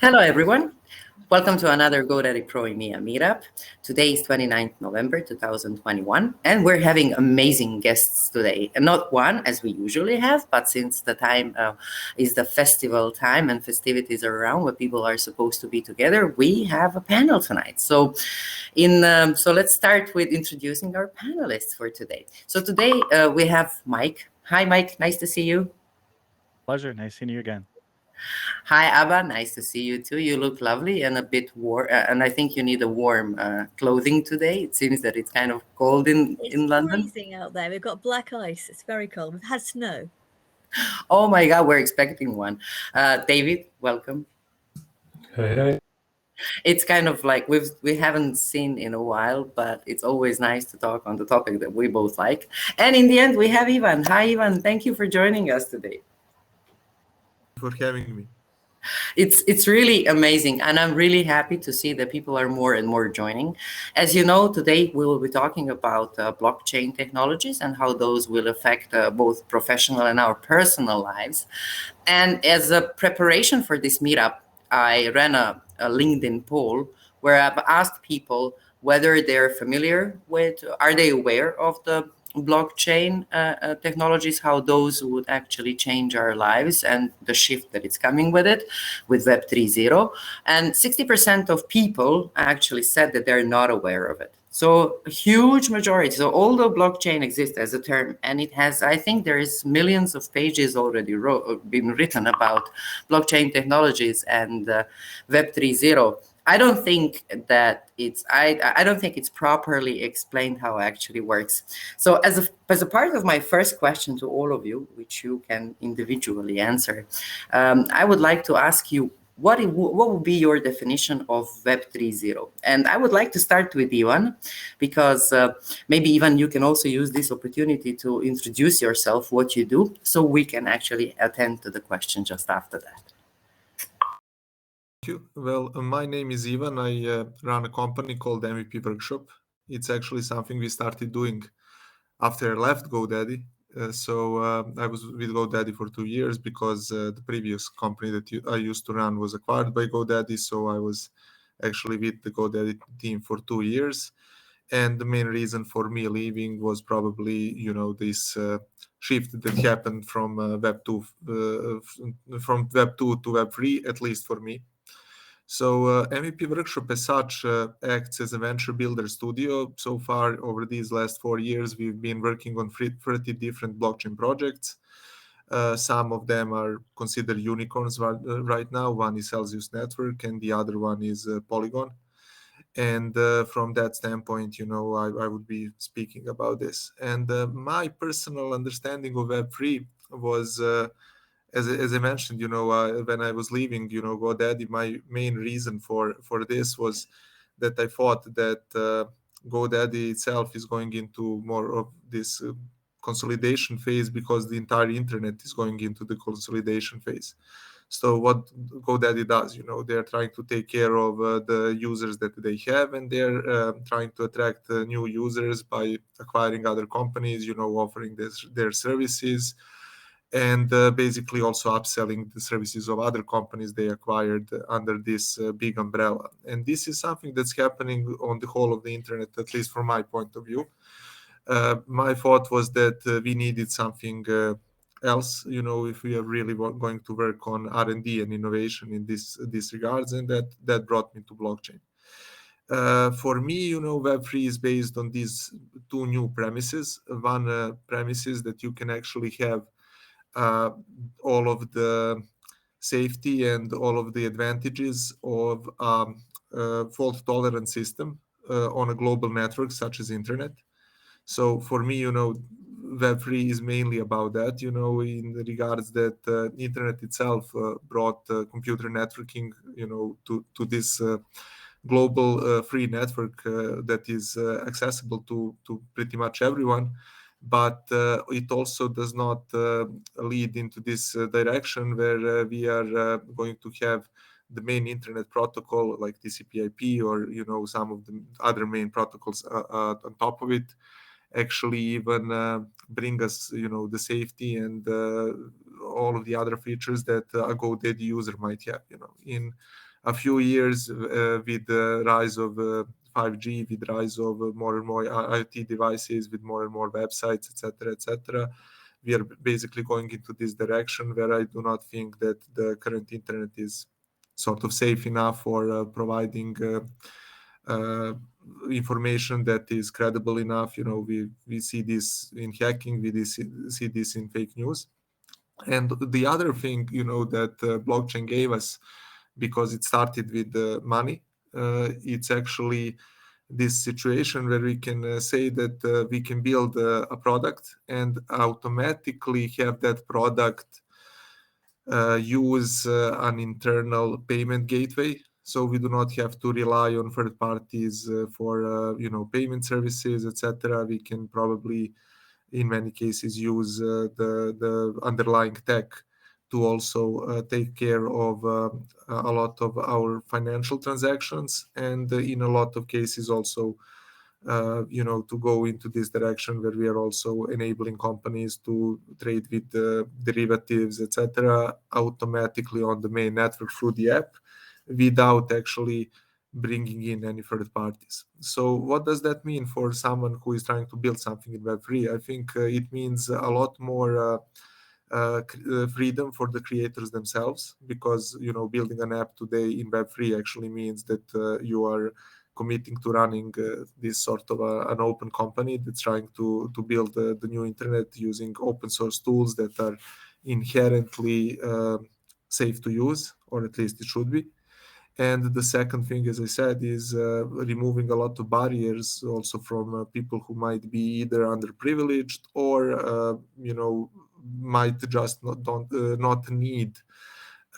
Hello, everyone. Welcome to another GoDaddy Pro EMEA Meetup. Today is 29th November 2021, and we're having amazing guests today. And not one, as we usually have, but since the time is the festival time and festivities are around where people are supposed to be together, we have a panel tonight. So let's start with introducing our panelists for today. So today we have Mike. Hi, Mike. Nice to see you. Pleasure. Nice seeing you again. Hi, Abba. Nice to see you too. You look lovely and a bit warm, and I think you need a warm clothing today. It seems that it's kind of cold in London. It's freezing out there. We've got black ice. It's very cold. We've had snow. Oh my God, we're expecting one. David, welcome. Hey. It's kind of like we haven't seen in a while, but it's always nice to talk on the topic that we both like. And in the end, we have Ivan. Hi, Ivan. Thank you for joining us today. For having me. It's really amazing, and I'm really happy to see that people are more and more joining. As you know, today we will be talking about blockchain technologies and how those will affect both professional and our personal lives. And as a preparation for this meetup, I ran a LinkedIn poll where I've asked people whether they're familiar with, are they aware of the blockchain technologies, how those would actually change our lives and the shift that is coming with it, with Web 3.0. And 60% of people actually said that they're not aware of it. So a huge majority. So although blockchain exists as a term, and it has, I think there is millions of pages already been written about blockchain technologies and Web 3.0. I don't think that I don't think it's properly explained how it actually works. So as a part of my first question to all of you, which you can individually answer, I would like to ask you, what would be your definition of Web 3.0? And I would like to start with Ivan, because maybe Ivan, you can also use this opportunity to introduce yourself, what you do, so we can actually attend to the question just after that. Thank you. Well, my name is Ivan. I run a company called MVP Workshop. It's actually something we started doing after I left GoDaddy. I was with GoDaddy for 2 years because the previous company that I used to run was acquired by GoDaddy. So I was actually with the GoDaddy team for 2 years. And the main reason for me leaving was probably, this shift that happened from Web 2 to Web 3, at least for me. So MVP Workshop as such acts as a venture builder studio. So far, over these last 4 years, we've been working on 30 different blockchain projects. Some of them are considered unicorns right now. One is Celsius Network, and the other one is Polygon. And from that standpoint, I would be speaking about this. And my personal understanding of Web3 was... As I mentioned, when I was leaving, GoDaddy, my main reason for this was that I thought that GoDaddy itself is going into more of this consolidation phase because the entire internet is going into the consolidation phase. So what GoDaddy does, they're trying to take care of the users that they have, and they're trying to attract new users by acquiring other companies, offering their services, and basically also upselling the services of other companies they acquired under this big umbrella. And this is something that's happening on the whole of the internet, at least from my point of view. My thought was that we needed something else, if we are really going to work on R&D and innovation in this regards, and that brought me to blockchain. For me, Web3 is based on these two new premises. One premise is that you can actually have all of the safety and all of the advantages of fault-tolerant system on a global network such as internet. So for me, Web3 is mainly about that, in the regards that internet itself brought computer networking, to this global free network that is accessible to pretty much everyone. But it also does not lead into this direction where we are going to have the main internet protocol like TCP/IP or some of the other main protocols on top of it, actually even bring us, the safety and all of the other features that a GoDaddy user might have. In a few years, with the rise of 5G, with the rise of more and more IoT devices, with more and more websites, etc., we are basically going into this direction where I do not think that the current internet is sort of safe enough for providing information that is credible enough. We see this in hacking, we see this in fake news. And the other thing, that blockchain gave us, because it started with money, it's actually this situation where we can say that we can build a product and automatically have that product use an internal payment gateway. So we do not have to rely on third parties for payment services, etc. We can probably, in many cases, use the underlying tech to also take care of a lot of our financial transactions, and in a lot of cases also to go into this direction where we are also enabling companies to trade with derivatives, etc., automatically on the main network through the app, without actually bringing in any third parties. So what does that mean for someone who is trying to build something in Web3? I think it means a lot more freedom for the creators themselves, because building an app today in Web3 actually means that you are committing to running this sort of an open company that's trying to build the new internet using open source tools that are inherently safe to use, or at least it should be. And the second thing, as I said, is removing a lot of barriers also from people who might be either underprivileged or might just not need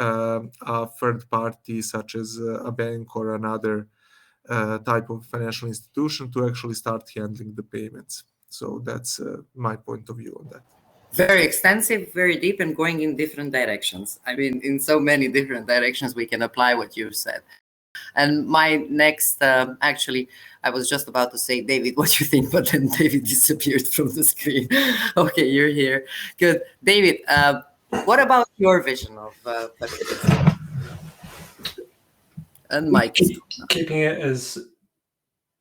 a third party such as a bank or another type of financial institution to actually start handling the payments. So that's my point of view on that. Very extensive, very deep, and going in different directions. I mean, in so many different directions we can apply what you've said. And my next, actually, I was just about to say, David, what do you think? But then David disappeared from the screen. Okay, you're here. Good. David, what about your vision of and Mike? Keeping it as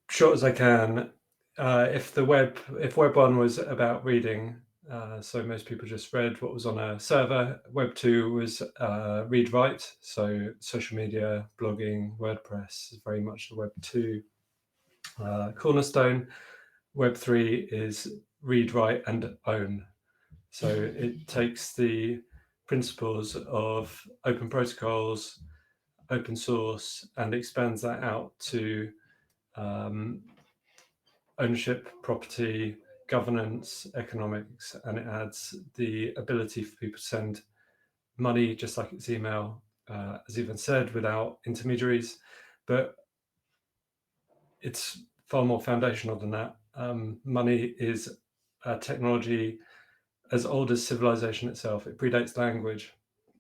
short as I can. If Web 1 was about reading, so most people just read what was on a server, Web 2 was read-write, so social media, blogging, WordPress is very much the Web 2 cornerstone. Web 3 is read, write, and own. So it takes the principles of open protocols, open source, and expands that out to ownership, property, governance, economics, and it adds the ability for people to send money just like it's email, as Ivan said, without intermediaries. But it's far more foundational than that. Money is a technology as old as civilization itself. It predates language.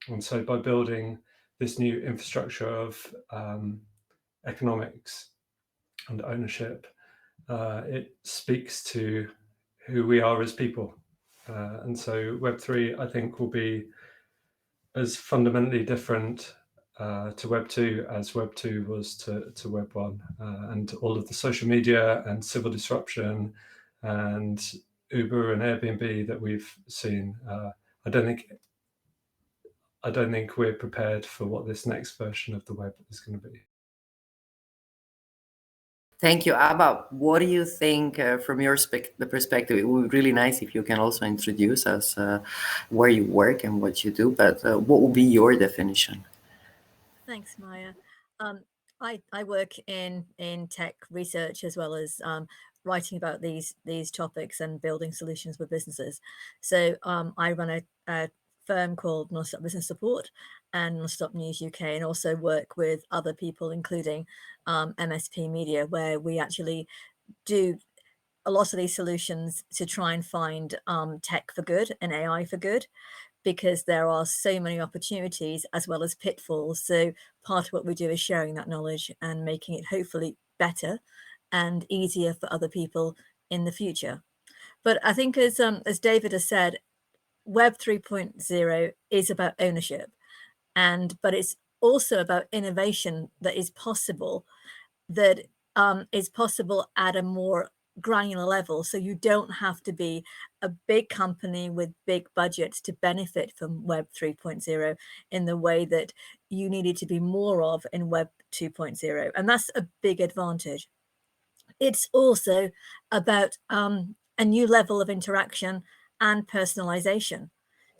And so by building this new infrastructure of economics and ownership, it speaks to who we are as people. And so Web3, I think, will be as fundamentally different to Web 2 as Web 2 was to Web 1. And all of the social media and civil disruption and Uber and Airbnb that we've seen, I don't think we're prepared for what this next version of the web is going to be. Thank you. Abba, what do you think from your perspective? It would be really nice if you can also introduce us where you work and what you do, but what would be your definition? Thanks, Maya. I work in tech research as well as writing about these topics and building solutions for businesses. So I run a firm called Non-Stop Business Support and Non-Stop News UK, and also work with other people, including MSP Media, where we actually do a lot of these solutions to try and find tech for good and AI for good, because there are so many opportunities as well as pitfalls. So part of what we do is sharing that knowledge and making it hopefully better and easier for other people in the future. But I think as David has said, Web 3.0 is about ownership, but it's also about innovation that is possible at a more granular level. So you don't have to be a big company with big budgets to benefit from Web 3.0 in the way that you needed to be more of in Web 2.0. And that's a big advantage. It's also about a new level of interaction and personalization.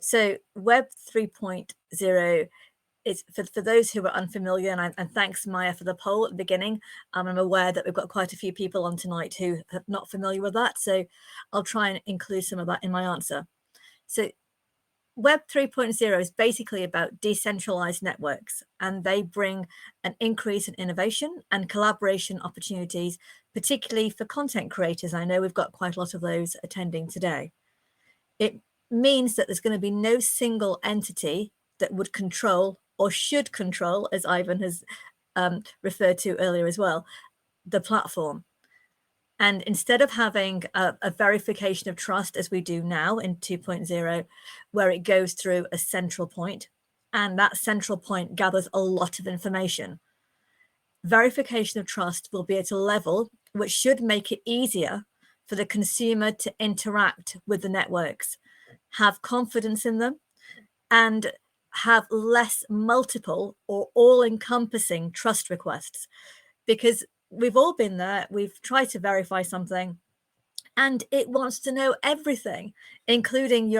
So Web 3.0 is, for those who are unfamiliar, and thanks, Maya, for the poll at the beginning. I'm aware that we've got quite a few people on tonight who are not familiar with that, so I'll try and include some of that in my answer. So Web 3.0 is basically about decentralized networks, and they bring an increase in innovation and collaboration opportunities, particularly for content creators. I know we've got quite a lot of those attending today. It means that there's going to be no single entity that would control or should control, as Ivan has referred to earlier as well, the platform. And instead of having a verification of trust as we do now in 2.0, where it goes through a central point, and that central point gathers a lot of information, verification of trust will be at a level which should make it easier for the consumer to interact with the networks, have confidence in them, and have less multiple or all-encompassing trust requests. Because we've all been there, we've tried to verify something, and it wants to know everything, including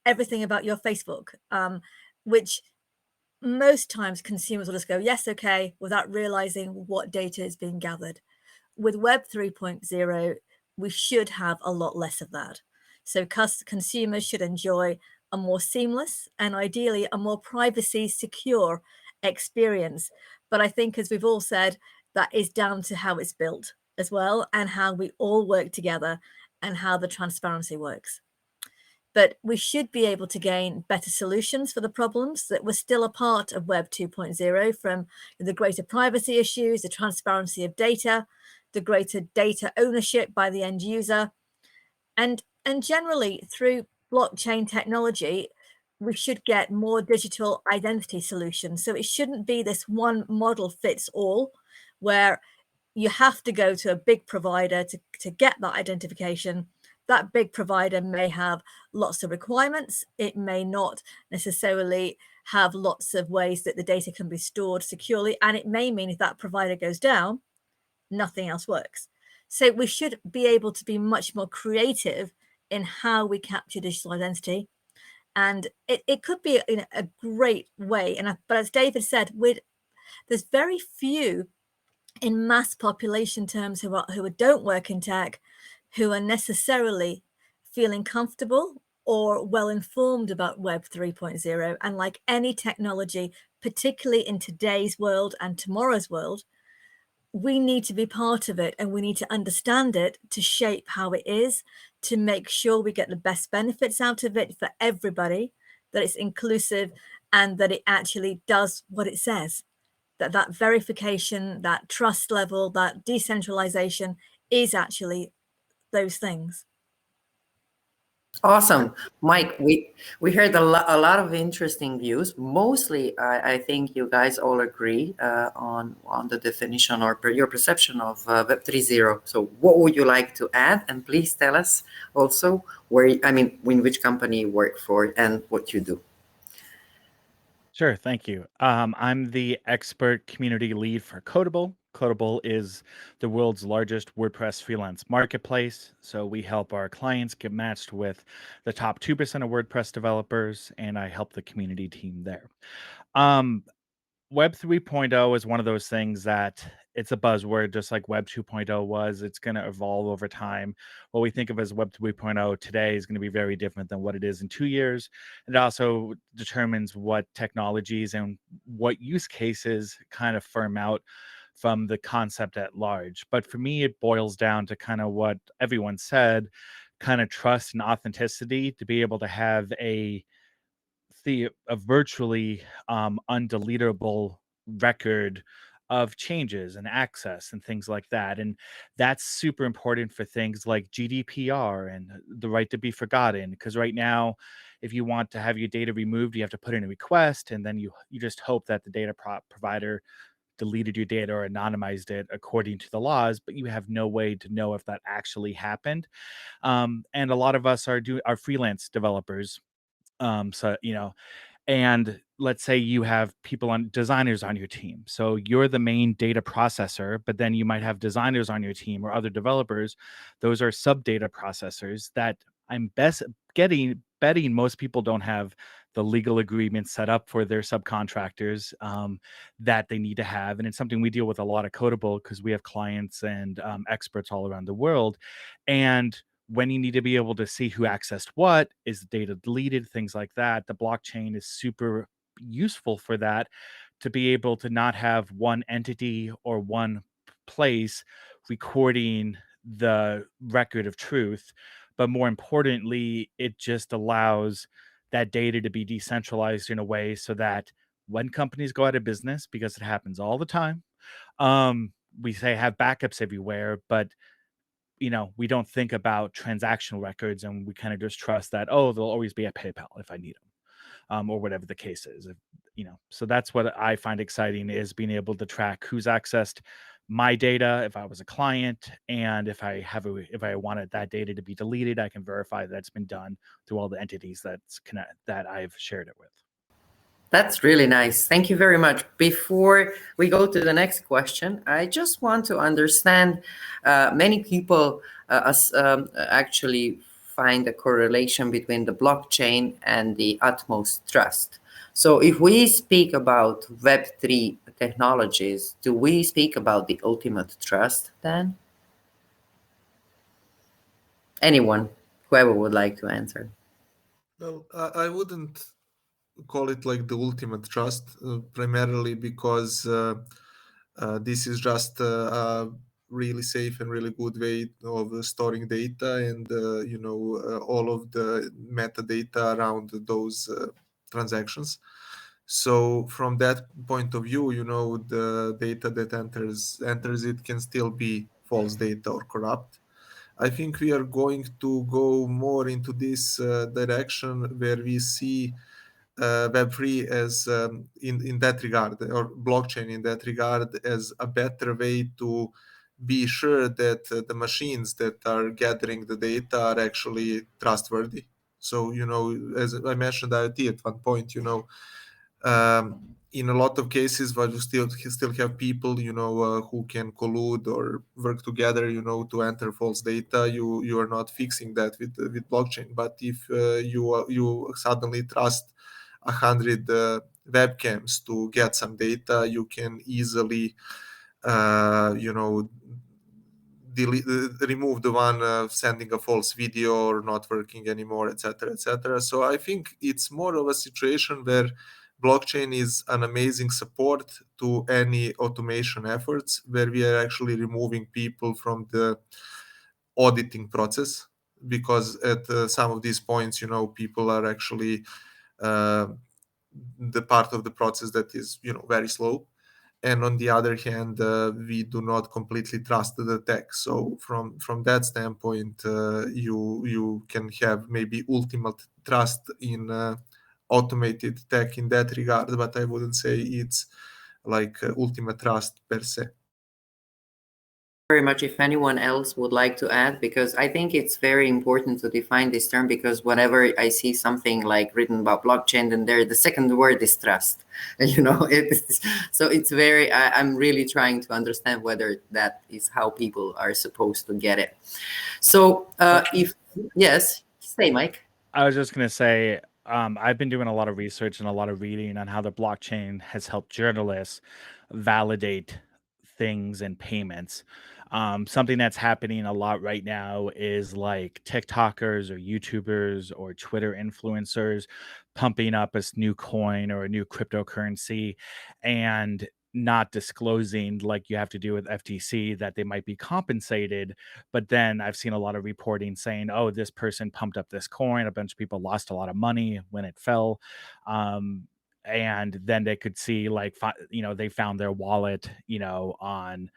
everything about your Facebook, which most times consumers will just go, yes, okay, without realizing what data is being gathered. With Web 3.0, we should have a lot less of that. So consumers should enjoy a more seamless and ideally a more privacy secure experience. But I think, as we've all said, that is down to how it's built as well, and how we all work together and how the transparency works. But we should be able to gain better solutions for the problems that were still a part of Web 2.0, from the greater privacy issues, the transparency of data, the greater data ownership by the end user. And generally, through blockchain technology, we should get more digital identity solutions. So it shouldn't be this one model fits all, where you have to go to a big provider to get that identification. That big provider may have lots of requirements. It may not necessarily have lots of ways that the data can be stored securely. And it may mean if that provider goes down, nothing else works. So we should be able to be much more creative in how we capture digital identity. And it could be in a great way. But as David said, there's very few in mass population terms who don't work in tech, who are necessarily feeling comfortable or well informed about Web 3.0. And like any technology, particularly in today's world and tomorrow's world, we need to be part of it, and we need to understand it to shape how it is, to make sure we get the best benefits out of it for everybody, that it's inclusive, and that it actually does what it says. That verification, that trust level, that decentralization is actually those things. Awesome, Mike. We heard a lot of interesting views. Mostly, I think you guys all agree on the definition or your perception of Web 3.0. So, what would you like to add? And please tell us also in which company you work for and what you do. Sure, thank you. I'm the expert community lead for Codable. Codable is the world's largest WordPress freelance marketplace. So we help our clients get matched with the top 2% of WordPress developers, and I help the community team there. Web 3.0 is one of those things that it's a buzzword, just like Web 2.0 was. It's going to evolve over time. What we think of as Web 3.0 today is going to be very different than what it is in 2 years. It also determines what technologies and what use cases kind of firm out from the concept at large. But for me, it boils down to kind of what everyone said, kind of trust and authenticity, to be able to have a virtually undeletable record of changes and access and things like that. And that's super important for things like GDPR and the right to be forgotten. Because right now, if you want to have your data removed, you have to put in a request, and then you just hope that the data provider deleted your data or anonymized it according to the laws, but you have no way to know if that actually happened. And a lot of us are freelance developers. So and let's say you have people on designers on your team, so you're the main data processor, but then you might have designers on your team or other developers. Those are sub data processors that I'm best betting most people don't have the legal agreement set up for their subcontractors, that they need to have. And it's something we deal with a lot at Codable because we have clients and experts all around the world. And when you need to be able to see who accessed what, is the data deleted, things like that, the blockchain is super useful for that, to be able to not have one entity or one place recording the record of truth, but more importantly, it just allows that data to be decentralized in a way so that when companies go out of business, because it happens all the time, we say have backups everywhere, but we don't think about transactional records, and we kind of just trust that, oh, there'll always be a PayPal if I need them, or whatever the case is. So that's what I find exciting, is being able to track who's accessed my data if I was a client, and if I wanted that data to be deleted, I can verify that it's been done through all the entities that I've shared it with. That's really nice. Thank you very much. Before we go to the next question, I just want to understand, many people actually find a correlation between the blockchain and the utmost trust. So if we speak about Web3 technologies, do we speak about the ultimate trust then? Anyone, whoever would like to answer. Well, I wouldn't call it like the ultimate trust, primarily because this is just a really safe and really good way of storing data, and all of the metadata around those transactions. So from that point of view, the data that enters it can still be false data or corrupt. I think we are going to go more into this direction, where we see Web3 as, in that regard, or blockchain in that regard, as a better way to be sure that the machines that are gathering the data are actually trustworthy. So, as I mentioned IoT at one point, in a lot of cases, but you still have people, who can collude or work together, to enter false data. You are not fixing that with blockchain. But if you suddenly trust 100 webcams to get some data, you can easily, remove the one sending a false video or not working anymore, etc., etc. So I think it's more of a situation where blockchain is an amazing support to any automation efforts, where we are actually removing people from the auditing process, because at some of these points, people are actually the part of the process that is, very slow. And on the other hand, we do not completely trust the tech. So from that standpoint, you can have maybe ultimate trust in automated tech in that regard, but I wouldn't say it's like ultimate trust per se. Very much. If anyone else would like to add, because I think it's very important to define this term, because whenever I see something like written about blockchain, then the second word is trust. So it's very, I'm really trying to understand whether that is how people are supposed to get it. So yes, say, Mike. I was just going to say, I've been doing a lot of research and a lot of reading on how the blockchain has helped journalists validate things and payments. Something that's happening a lot right now is like TikTokers or YouTubers or Twitter influencers pumping up a new coin or a new cryptocurrency and not disclosing, like you have to do with FTC, that they might be compensated. But then I've seen a lot of reporting saying, oh, this person pumped up this coin, a bunch of people lost a lot of money when it fell. and then they could see like they found their wallet on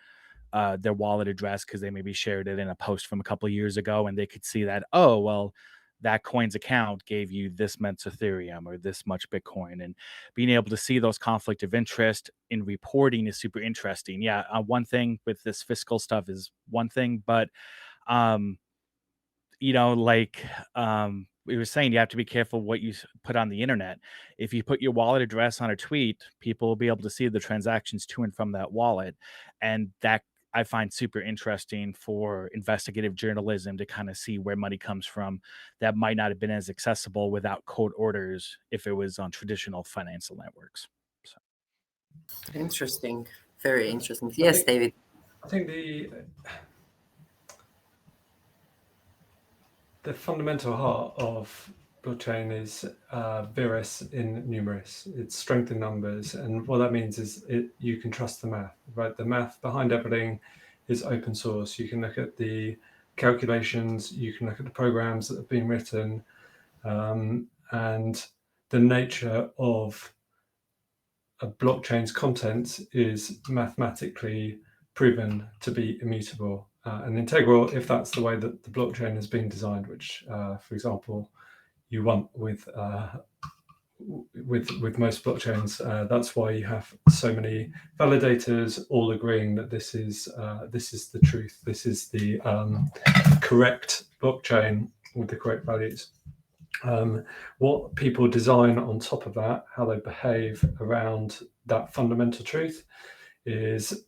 their wallet address because they maybe shared it in a post from a couple of years ago, and they could see that, oh well, that coin's account gave you this much Ethereum or this much Bitcoin. And being able to see those conflict of interest in reporting is super interesting. Yeah, one thing with this fiscal stuff is one thing, but like we were saying, you have to be careful what you put on the internet. If you put your wallet address on a tweet, people will be able to see the transactions to and from that wallet, and that I find super interesting for investigative journalism to kind of see where money comes from that might not have been as accessible without code orders if it was on traditional financial networks. So. Interesting. Very interesting. Yes, David. I think the fundamental heart of blockchain is vires in numeris. It's strength in numbers, and what that means is you can trust the math, right? The math behind everything is open source. You can look at the calculations, you can look at the programs that have been written, and the nature of a blockchain's content is mathematically proven to be immutable and integral if that's the way that the blockchain has been designed, which, for example, you want with most blockchains. That's why you have so many validators all agreeing that this is the truth. This is the correct blockchain with the correct values. What people design on top of that, how they behave around that fundamental truth, is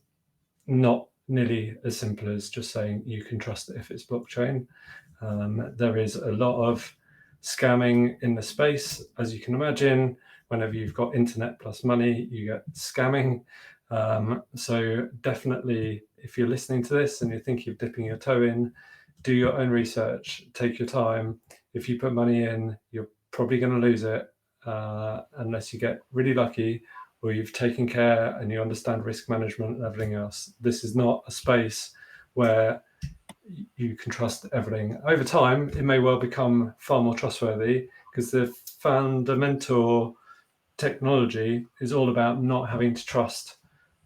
not nearly as simple as just saying you can trust it if it's blockchain. There is a lot of scamming in the space, as you can imagine. Whenever you've got internet plus money, you get scamming. So definitely, if you're listening to this and you're thinking of dipping your toe in, do your own research, take your time. If you put money in, you're probably going to lose it unless you get really lucky or you've taken care and you understand risk management and everything else. This is not a space where you can trust everything. Over time, it may well become far more trustworthy because the fundamental technology is all about not having to trust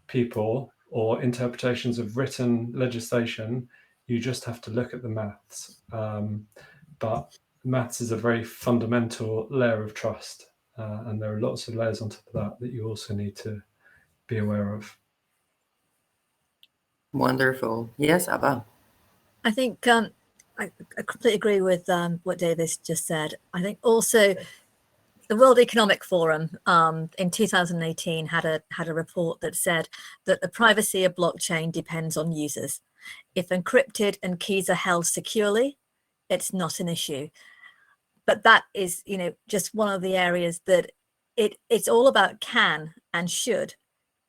people or interpretations of written legislation. You just have to look at the maths. But maths is a very fundamental layer of trust. And there are lots of layers on top of that you also need to be aware of. Wonderful. Yes, Abba. I think I completely agree with what David just said. I think also the World Economic Forum in 2018 had a report that said that the privacy of blockchain depends on users. If encrypted and keys are held securely, it's not an issue. But that is, just one of the areas that it's all about can and should.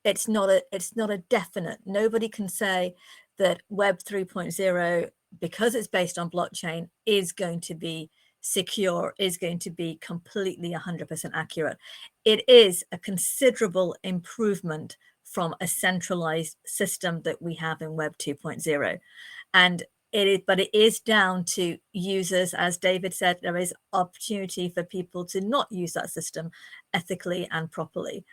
It's not a definite. Nobody can say that Web 3.0, because it's based on blockchain, is going to be secure, is going to be completely 100% accurate. It is a considerable improvement from a centralized system that we have in Web 2.0. And but it is down to users. As David said, there is opportunity for people to not use that system ethically and properly.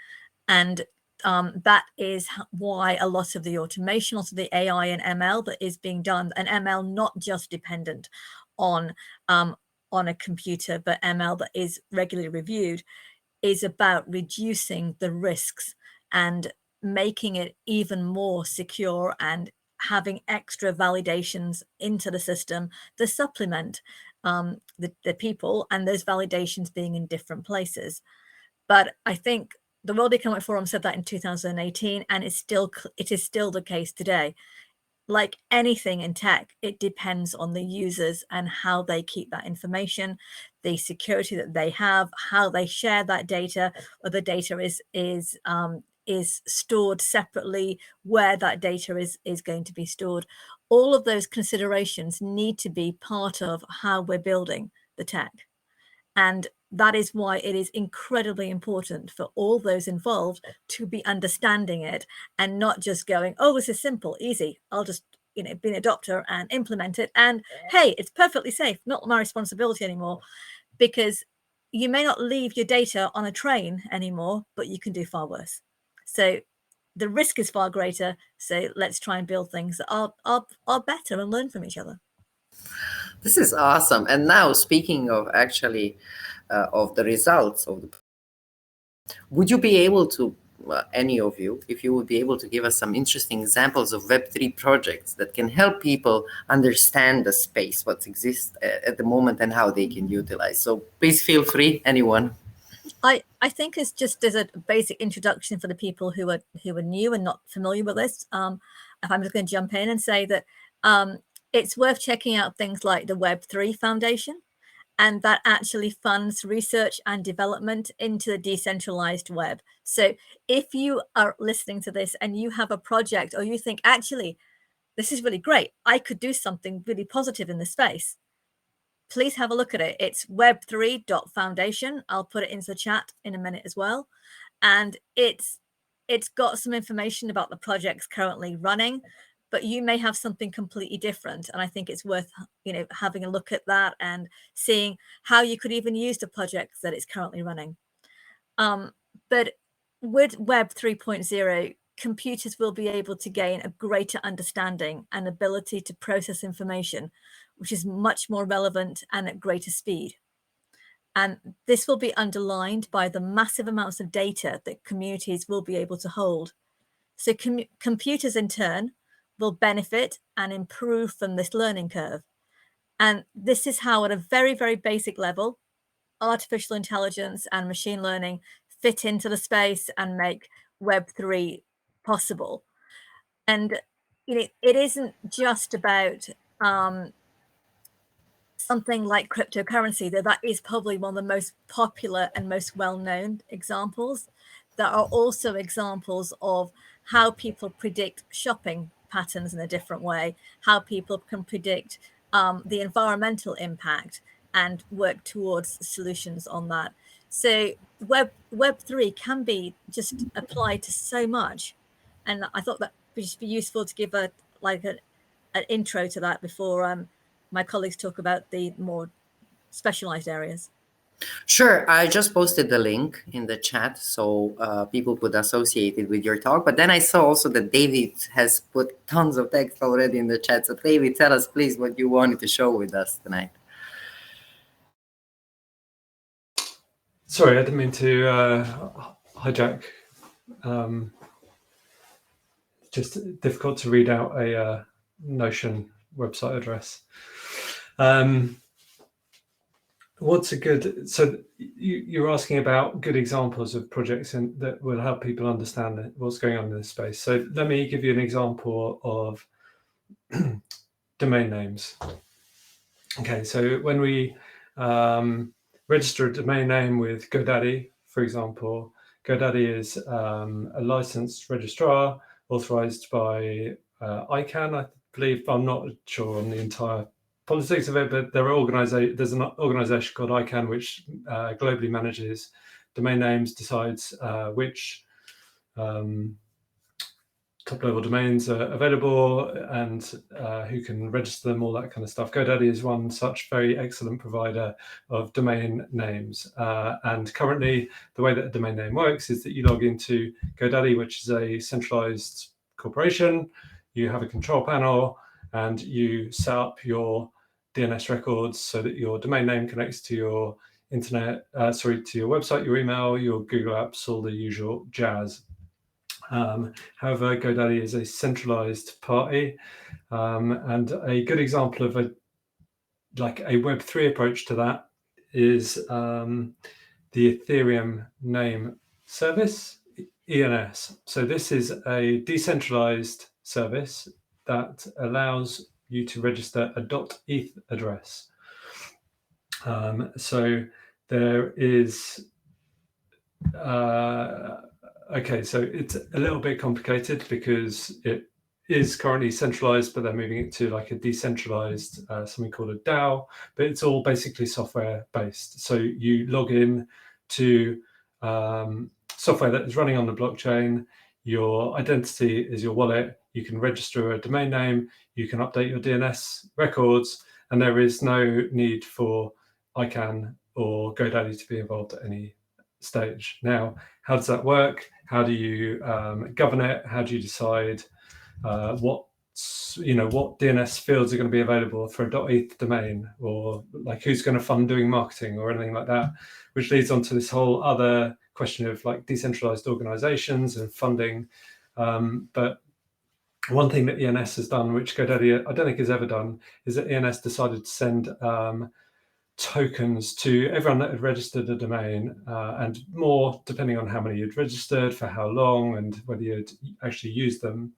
And that is why a lot of the automation, also the AI and ML that is being done, and ML not just dependent on a computer, but ML that is regularly reviewed, is about reducing the risks and making it even more secure and having extra validations into the system to supplement the people, and those validations being in different places. But I think the World Economic Forum said that in 2018, and it is still the case today. Like anything in tech, it depends on the users and how they keep that information, the security that they have, how they share that data, or the data is stored separately, where that data is going to be stored. All of those considerations need to be part of how we're building the tech. And that is why it is incredibly important for all those involved to be understanding it and not just going, oh, this is simple, easy. I'll just, be an adopter and implement it. And hey, it's perfectly safe, not my responsibility anymore. Because you may not leave your data on a train anymore, but you can do far worse. So the risk is far greater. So let's try and build things that are better and learn from each other. This is awesome. And now, speaking of actually of the results of the, would you be able to, any of you, if you would be able to give us some interesting examples of Web3 projects that can help people understand the space, what exists at the moment, and how they can utilize? So please feel free, anyone. I think it's just as a basic introduction for the people who are new and not familiar with this. If I'm just going to jump in and say that it's worth checking out things like the Web3 Foundation, and that actually funds research and development into the decentralized web. So if you are listening to this and you have a project, or you think, actually, this is really great, I could do something really positive in this space, please have a look at it. It's web3.foundation. I'll put it into the chat in a minute as well. And it's got some information about the projects currently running, but you may have something completely different. And I think it's worth, having a look at that and seeing how you could even use the projects that it's currently running. But with Web 3.0, computers will be able to gain a greater understanding and ability to process information, which is much more relevant and at greater speed. And this will be underlined by the massive amounts of data that communities will be able to hold. So computers in turn will benefit and improve from this learning curve. And this is how, at a very, very basic level, artificial intelligence and machine learning fit into the space and make Web3 possible. And it isn't just about something like cryptocurrency, that is probably one of the most popular and most well-known examples. There are also examples of how people predict shopping patterns in a different way, how people can predict the environmental impact and work towards solutions on that. So Web3 can be just applied to so much. And I thought that would just be useful to give an intro to that before my colleagues talk about the more specialized areas. Sure, I just posted the link in the chat so people could associate it with your talk. But then I saw also that David has put tons of text already in the chat. So David, tell us please what you wanted to show with us tonight. Sorry, I didn't mean to hijack. Just difficult to read out a Notion website address. What's a good, so you're asking about good examples of projects that will help people understand what's going on in this space. So let me give you an example of domain names. Okay, so when we register a domain name with GoDaddy, for example, GoDaddy is a licensed registrar authorized by ICANN, I believe. I'm not sure on the entire politics of it, but there's an organization called ICANN which globally manages domain names, decides which top-level domains are available and who can register them, all that kind of stuff. GoDaddy is one such very excellent provider of domain names. And currently, the way that a domain name works is that you log into GoDaddy, which is a centralized corporation. You have a control panel, and you set up your DNS records so that your domain name connects to your internet, to your website, your email, your Google Apps, all the usual jazz. However, GoDaddy is a centralized party, and a good example of a Web3 approach to that is the Ethereum name service, ENS. So this is a decentralized service that allows you to register a .eth address. So there is okay, so it's a little bit complicated because it is currently centralized, but they're moving it to like a decentralized something called a DAO, but it's all basically software based. So you log in to software that is running on the blockchain. Your identity is your wallet. You can register a domain name. You can update your DNS records, and there is no need for ICANN or GoDaddy to be involved at any stage. Now, how does that work? How do you govern it? How do you decide what DNS fields are going to be available for a .eth domain, or like who's going to fund doing marketing or anything like that, which leads on to this whole other question of like decentralized organizations and funding. But one thing that ENS has done, which GoDaddy I don't think has ever done, is that ENS decided to send tokens to everyone that had registered a domain, and more depending on how many you'd registered, for how long, and whether you'd actually used them.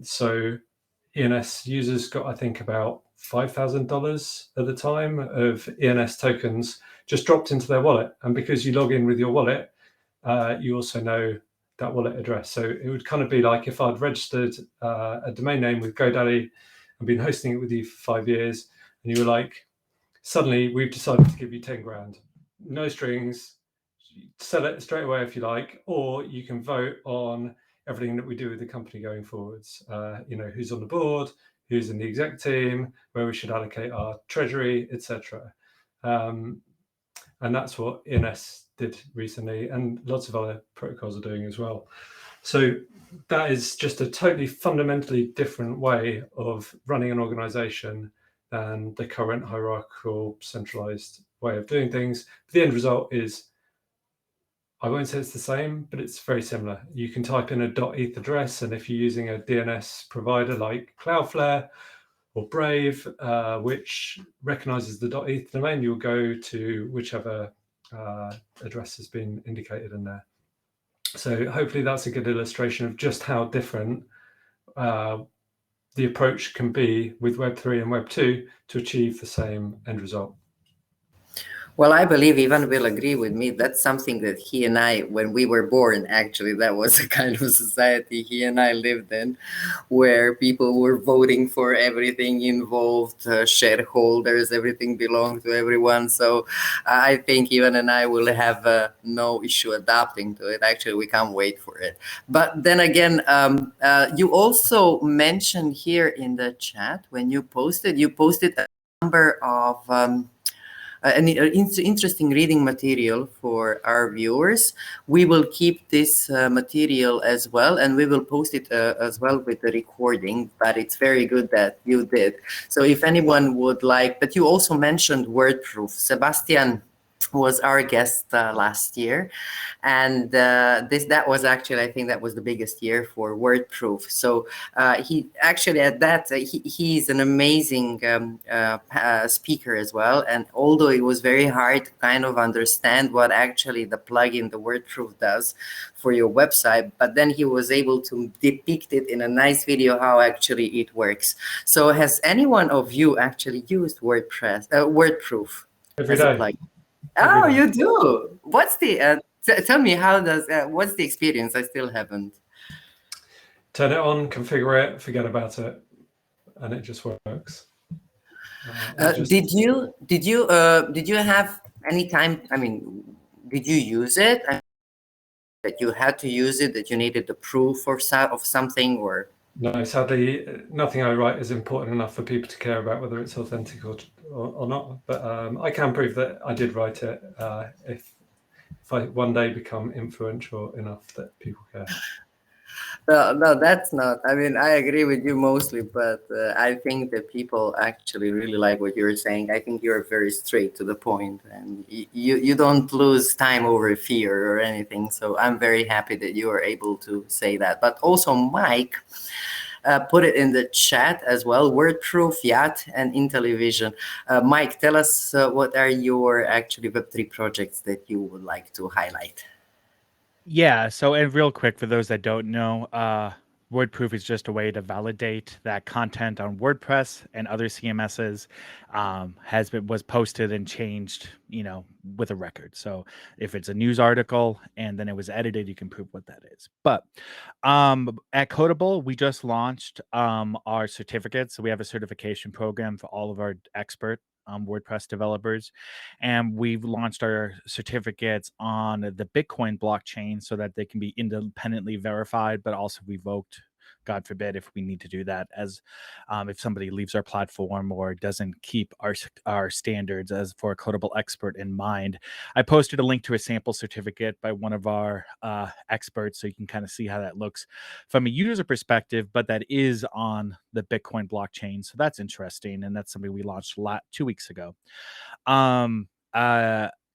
So ENS users got, I think, about $5,000 at the time of ENS tokens just dropped into their wallet. And because you log in with your wallet, you also know that wallet address. So it would kind of be like if I'd registered a domain name with GoDaddy and been hosting it with you for 5 years, and you were like, suddenly we've decided to give you 10 grand, no strings, sell it straight away if you like, or you can vote on everything that we do with the company going forwards. Who's on the board, who's in the exec team, where we should allocate our treasury, etc. And that's what ENS did recently, and lots of other protocols are doing as well. So that is just a totally fundamentally different way of running an organization than the current hierarchical centralized way of doing things. The end result is, I won't say it's the same, but it's very similar. You can type in a .eth address, and if you're using a DNS provider like Cloudflare or Brave, which recognizes the .eth domain, you'll go to whichever address has been indicated in there. So hopefully that's a good illustration of just how different the approach can be with Web3 and Web2 to achieve the same end result. Well, I believe Ivan will agree with me. That's something that he and I, when we were born, actually, that was a kind of society he and I lived in, where people were voting for everything involved, shareholders, everything belonged to everyone. So I think Ivan and I will have no issue adapting to it. Actually, we can't wait for it. But then again, you also mentioned here in the chat, when you posted a number of an interesting reading material for our viewers. We will keep this material as well, and we will post it as well with the recording, but it's very good that you did. So if anyone would like, but you also mentioned WordProof. Sebastian was our guest last year, and that was actually, I think that was the biggest year for WordProof. So he actually at that he's an amazing speaker as well, and although it was very hard to kind of understand what actually the plugin, the WordProof, does for your website, but then he was able to depict it in a nice video how actually it works. So has any one of you actually used WordProof Every as a day. plugin? Oh, you do. What's the tell me, how does what's the experience? I still haven't. Turn it on, configure it, forget about it, and it just works. Did you have any time? I mean, did you use it? That you had to use it? That you needed the proof of something, or? No, sadly, nothing I write is important enough for people to care about whether it's authentic or not. But I can prove that I did write it if I one day become influential enough that people care. No, that's not. I mean, I agree with you mostly, but I think that people actually really like what you're saying. I think you're very straight to the point, and you don't lose time over fear or anything. So I'm very happy that you are able to say that. But also, Mike put it in the chat as well. WordProof, Yacht, and Intellivision. Mike, tell us what are your actually Web3 projects that you would like to highlight? Yeah, so and real quick, for those that don't know, WordProof is just a way to validate that content on WordPress and other CMSs was posted and changed, with a record. So if it's a news article and then it was edited, you can prove what that is. But at Codable, we just launched our certificates. So we have a certification program for all of our expert WordPress developers, and we've launched our certificates on the Bitcoin blockchain so that they can be independently verified but also revoked God forbid, if we need to do that, as if somebody leaves our platform or doesn't keep our standards as for a Codeable expert in mind. I posted a link to a sample certificate by one of our experts, so you can kind of see how that looks from a user perspective, but that is on the Bitcoin blockchain. So that's interesting. And that's something we launched 2 weeks ago.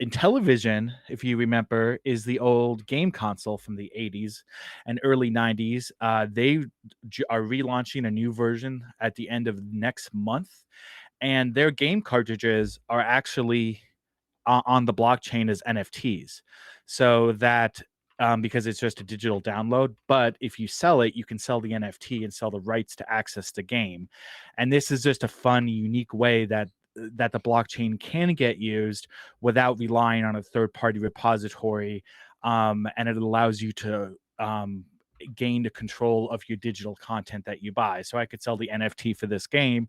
Intellivision, if you remember, is the old game console from the 80s and early 90s. They are relaunching a new version at the end of next month, and their game cartridges are actually on the blockchain as NFTs. So that because it's just a digital download, but if you sell it, you can sell the NFT and sell the rights to access the game. And this is just a fun, unique way that the blockchain can get used without relying on a third-party repository, and it allows you to gain the control of your digital content that you buy. So I could sell the NFT for this game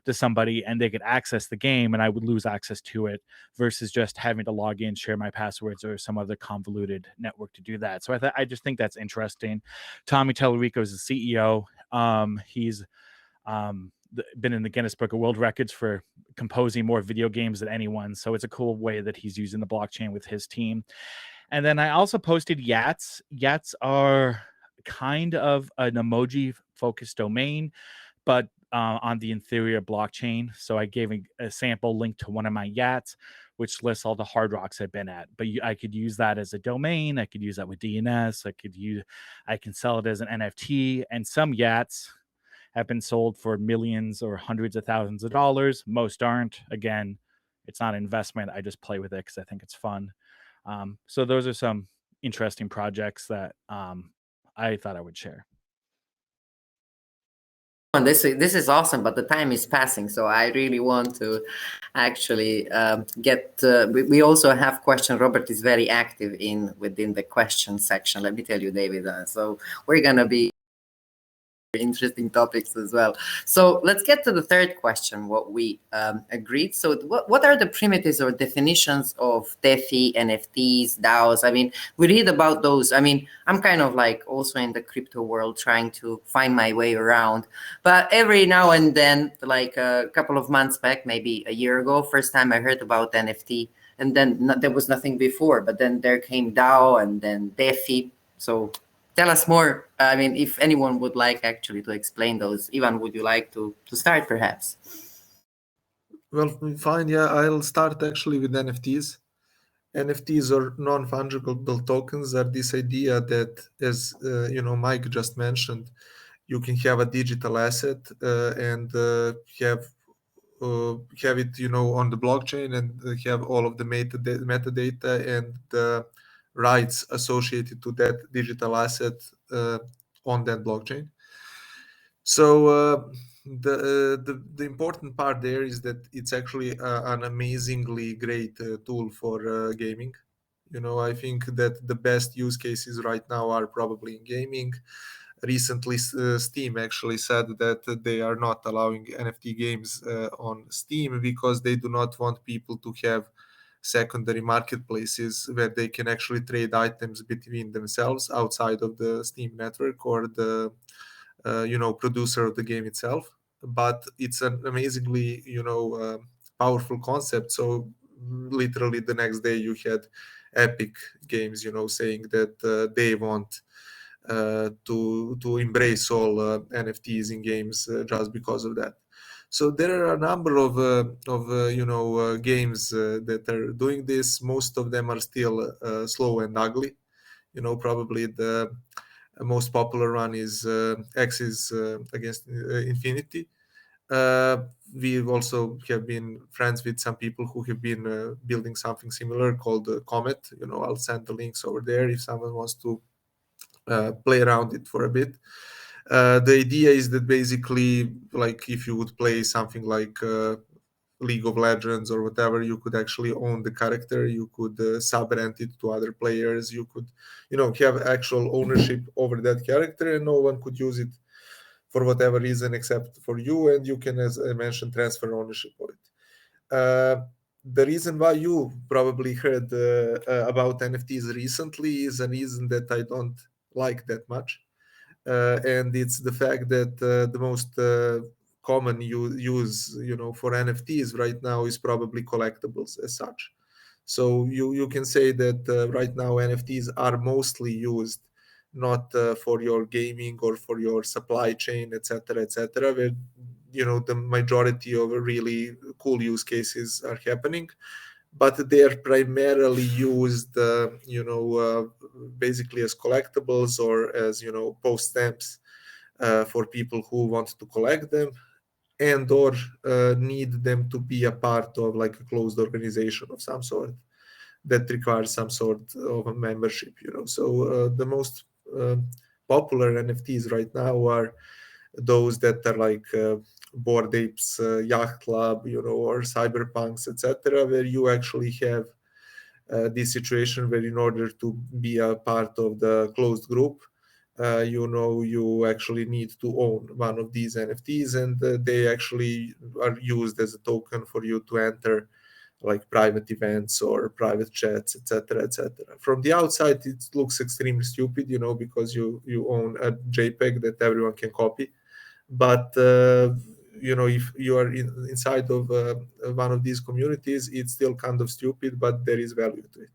to somebody and they could access the game and I would lose access to it versus just having to log in, share my passwords or some other convoluted network to do that. So I just think that's interesting. Tommy Tallarico is the CEO. He's been in the Guinness Book of World Records for composing more video games than anyone. So it's a cool way that he's using the blockchain with his team. And then I also posted Yats. Yats are kind of an emoji focused domain, but on the Ethereum blockchain. So I gave a sample link to one of my Yats, which lists all the hard rocks I've been at. But I could use that as a domain. I could use that with DNS. I can sell it as an NFT. And some Yats have been sold for millions or hundreds of thousands of dollars. Most aren't. Again, it's not an investment. I just play with it because I think it's fun. So those are some interesting projects that I thought I would share. And this is awesome, but the time is passing, so I really want to actually get. We also have question. Robert is very active within the question section. Let me tell you, David. So we're gonna be interesting topics as well. So let's get to the third question, what we agreed. So what are the primitives or definitions of DeFi, NFTs, DAOs? I mean, we read about those. I mean, I'm kind of like also in the crypto world trying to find my way around. But every now and then, like a couple of months back, maybe a year ago, first time I heard about NFT. And then there was nothing before, but then there came DAO and then DeFi. So tell us more. I mean, if anyone would like actually to explain those. Ivan, would you like to start perhaps? Well, fine. Yeah, I'll start actually with NFTs. NFTs or non-fungible tokens are this idea that, as Mike just mentioned, you can have a digital asset and have it, on the blockchain and have all of the metadata and the rights associated to that digital asset on that blockchain. So the important part there is that it's actually an amazingly great tool for gaming. I think that the best use cases right now are probably in gaming. Recently, Steam actually said that they are not allowing NFT games on Steam because they do not want people to have secondary marketplaces where they can actually trade items between themselves outside of the Steam network or the producer of the game itself. But it's an amazingly powerful concept. So literally the next day you had Epic Games saying that they want to embrace all NFTs in games just because of that. So there are a number of games that are doing this. Most of them are still slow and ugly. Probably the most popular one is Axis Against Infinity. We also have been friends with some people who have been building something similar called Comet. I'll send the links over there if someone wants to play around it for a bit. The idea is that basically, like if you would play something like League of Legends or whatever, you could actually own the character. You could sub-rent it to other players. You could, have actual ownership over that character, and no one could use it for whatever reason except for you. And you can, as I mentioned, transfer ownership of it. The reason why you probably heard about NFTs recently is a reason that I don't like that much. and it's the fact that the most common use, for NFTs right now is probably collectibles as such. So you can say that right now NFTs are mostly used not for your gaming or for your supply chain, etc., where the majority of really cool use cases are happening, but they are primarily used, basically as collectibles or as post stamps for people who want to collect them and or need them to be a part of like a closed organization of some sort that requires some sort of a membership. So the most popular NFTs right now are those that are like Bored Apes Yacht Club, or Cyberpunks, etc., where you actually have this situation where in order to be a part of the closed group, you actually need to own one of these NFTs, and they actually are used as a token for you to enter like private events or private chats, etc., From the outside, it looks extremely stupid, because you own a JPEG that everyone can copy. But if you are inside of one of these communities, it's still kind of stupid, but there is value to it.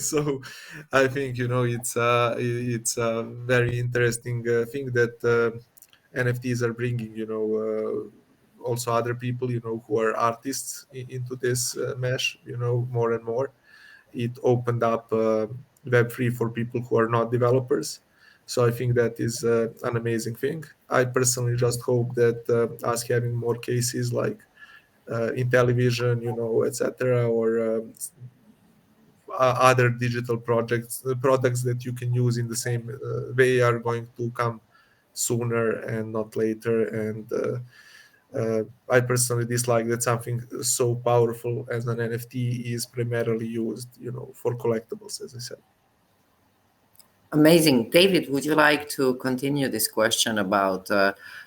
So I think it's a very interesting thing that NFTs are bringing. Also other people who are artists into this mesh. More and more. It opened up Web3 for people who are not developers. So I think that is an amazing thing. I personally just hope that us having more cases like Intellivision, etc., or other digital products that you can use in the same way are going to come sooner and not later. And I personally dislike that something so powerful as an NFT is primarily used, for collectibles, as I said. Amazing. David, would you like to continue this question about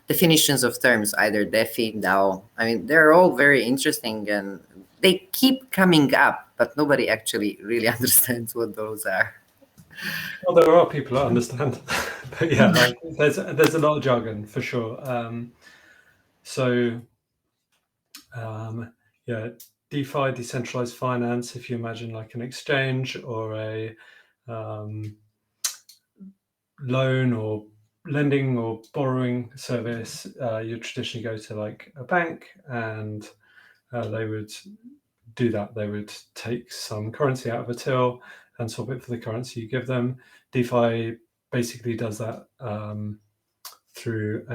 definitions of terms, either DeFi, DAO? I mean, they're all very interesting and they keep coming up, but nobody actually really understands what those are. Well, there are people that understand, but yeah, like, there's a lot of jargon for sure. Yeah, DeFi, decentralized finance. If you imagine like an exchange or a loan or lending or borrowing service, you traditionally go to like a bank and they would do that. They would take some currency out of a till and swap it for the currency you give them. DeFi basically does that through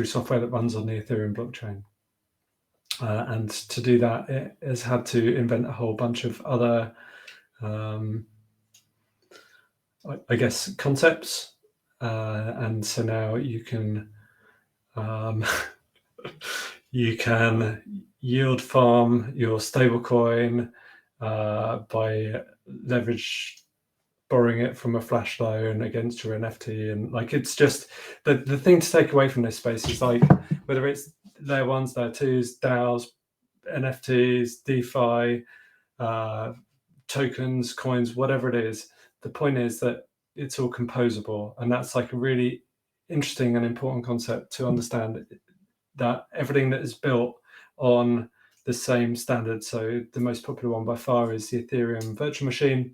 software that runs on the Ethereum blockchain. And to do that, it has had to invent a whole bunch of other, I guess, concepts. And so now you can yield farm your stablecoin by borrowing it from a flash loan against your NFT. And like, it's just the thing to take away from this space is like, whether it's layer 1s, layer 2s, DAOs, NFTs, DeFi, tokens, coins, whatever it is, the point is that it's all composable. And that's like a really interesting and important concept to understand, that everything that is built on the same standard. So the most popular one by far is the Ethereum virtual machine.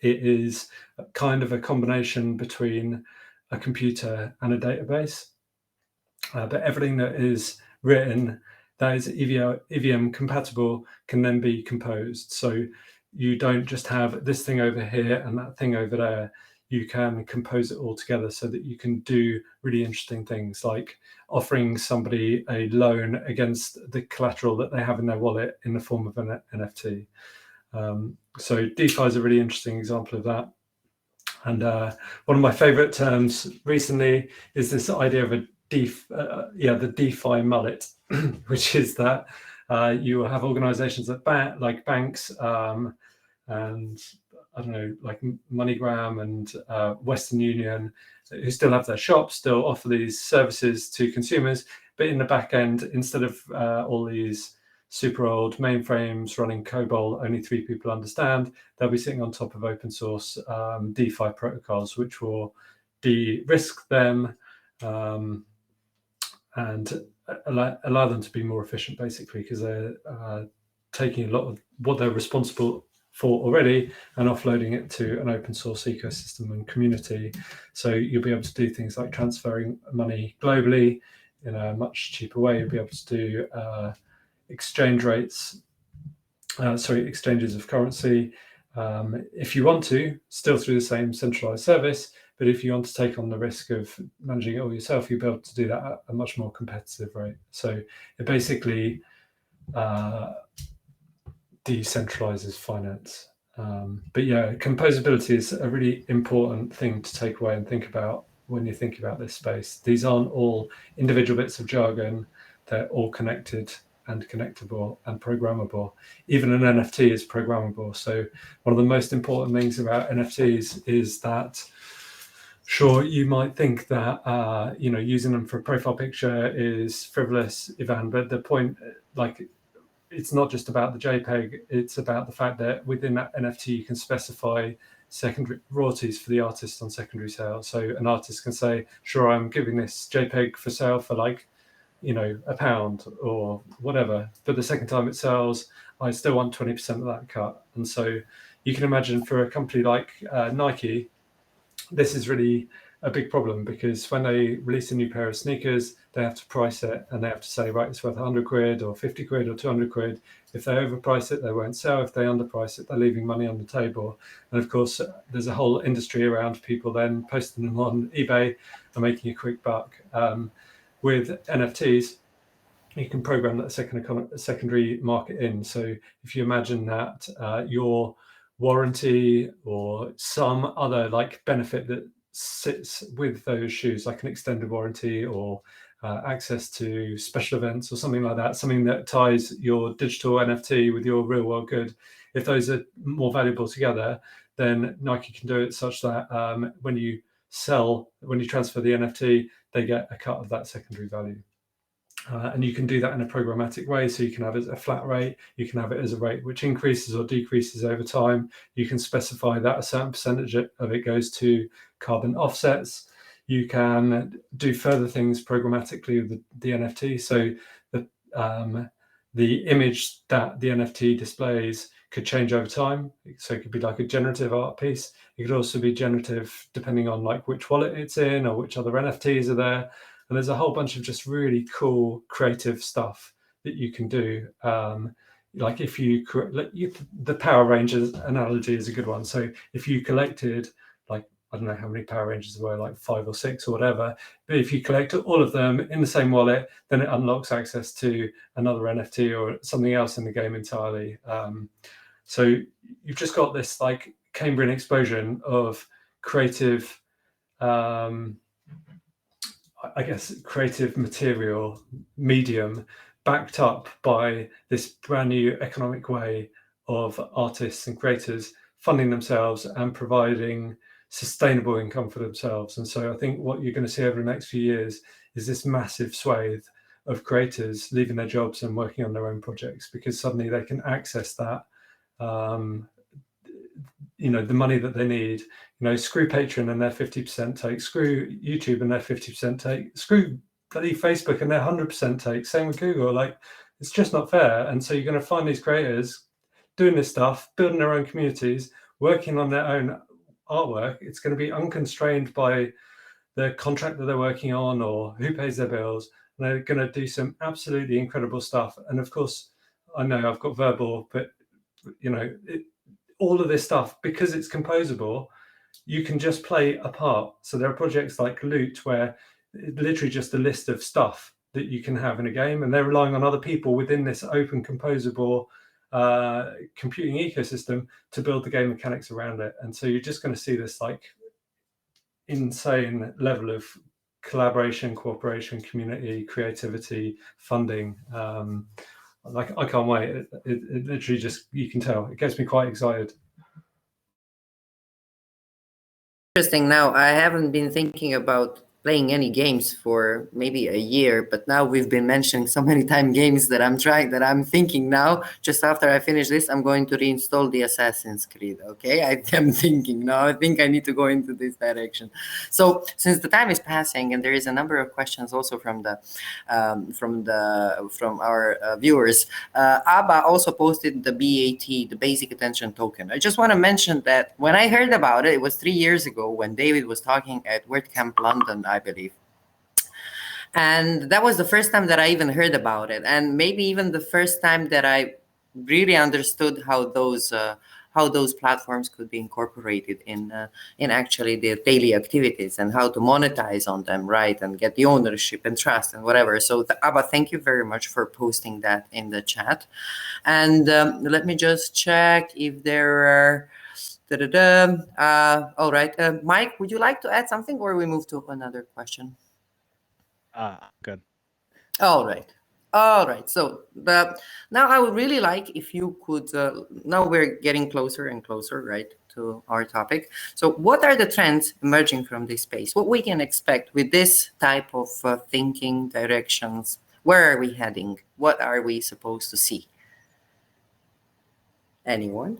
It is kind of a combination between a computer and a database. But everything that is written that is EVM compatible can then be composed. So you don't just have this thing over here and that thing over there. You can compose it all together so that you can do really interesting things, like offering somebody a loan against the collateral that they have in their wallet in the form of an NFT. So DeFi is a really interesting example of that. And one of my favorite terms recently is this idea of the DeFi mullet, which is that you have organizations like banks and I don't know, like MoneyGram and Western Union, who still have their shops, still offer these services to consumers, but in the back end, instead of all these super old mainframes running COBOL, only 3 people understand. They'll be sitting on top of open source DeFi protocols, which will de-risk them and allow them to be more efficient, basically, because they're taking a lot of what they're responsible for already and offloading it to an open source ecosystem and community. So you'll be able to do things like transferring money globally in a much cheaper way. You'll be able to do exchanges of currency if you want to, still through the same centralized service. But if you want to take on the risk of managing it all yourself, you'll be able to do that at a much more competitive rate. So it basically decentralizes finance. But yeah, composability is a really important thing to take away and think about when you think about this space. These aren't all individual bits of jargon. They're all connected and connectable and programmable. Even an NFT is programmable. So one of the most important things about NFTs is that, sure, you might think that using them for a profile picture is frivolous, Ivan, but the point, it's not just about the JPEG, it's about the fact that within that NFT you can specify secondary royalties for the artist on secondary sale. So an artist can say, sure, I'm giving this JPEG for sale for £1 or whatever, but the second time it sells, I still want 20% of that cut. And so you can imagine for a company like Nike, this is really a big problem, because when they release a new pair of sneakers, they have to price it and they have to say, right, it's worth 100 quid or 50 quid or 200 quid. If they overprice it, they won't sell. If they underprice it, they're leaving money on the table. And of course, there's a whole industry around people then posting them on eBay and making a quick buck. With NFTs, you can program that secondary market in. So if you imagine that your warranty or some other benefit that sits with those shoes, like an extended warranty or access to special events or something like that, something that ties your digital NFT with your real world good, if those are more valuable together, then Nike can do it such that when you transfer the NFT, they get a cut of that secondary value. And you can do that in a programmatic way. So you can have it as a flat rate. You can have it as a rate which increases or decreases over time. You can specify that a certain percentage of it goes to carbon offsets. You can do further things programmatically with the NFT. So the image that the NFT displays could change over time. So it could be like a generative art piece. It could also be generative depending on which wallet it's in or which other NFTs are there. And there's a whole bunch of just really cool creative stuff that you can do. If you the Power Rangers analogy is a good one. So if you collected, I don't know how many Power Rangers there were, 5 or 6 or whatever, but if you collect all of them in the same wallet, then it unlocks access to another NFT or something else in the game entirely. So you've just got this Cambrian explosion of creative, creative material medium backed up by this brand new economic way of artists and creators funding themselves and providing sustainable income for themselves. And so I think what you're going to see over the next few years is this massive swathe of creators leaving their jobs and working on their own projects, because suddenly they can access that the money that they need. Screw Patreon and their 50% take, screw YouTube and their 50% take, screw bloody Facebook and their 100% take, same with Google. It's just not fair. And so you're going to find these creators doing this stuff, building their own communities, working on their own artwork. It's going to be unconstrained by the contract that they're working on or who pays their bills. And they're going to do some absolutely incredible stuff. And of course, I know I've got verbal, but all of this stuff, because it's composable, you can just play a part. So there are projects like Loot where it's literally just a list of stuff that you can have in a game, and they're relying on other people within this open composable computing ecosystem to build the game mechanics around it. And so you're just going to see this insane level of collaboration, cooperation, community, creativity, funding. I can't wait. It literally just, you can tell, it gets me quite excited. Interesting. Now, I haven't been thinking about playing any games for maybe a year, but now we've been mentioning so many times games that I'm thinking now, just after I finish this, I'm going to reinstall the Assassin's Creed. Okay, I am thinking now, I think I need to go into this direction. So since the time is passing, and there is a number of questions also from our viewers, Abba also posted the BAT, the Basic Attention Token. I just want to mention that when I heard about it, it was 3 years ago when David was talking at WordCamp London, I believe. And that was the first time that I even heard about it, and maybe even the first time that I really understood how those platforms could be incorporated in actually their daily activities and how to monetize on them, right, and get the ownership and trust and whatever. So Abba, thank you very much for posting that in the chat. And let me just check if there are. All right, Mike, would you like to add something, or we move to another question? Good. All right. So now I would really like if you could, now we're getting closer and closer, right, to our topic. So what are the trends emerging from this space? What we can expect with this type of thinking directions? Where are we heading? What are we supposed to see? Anyone?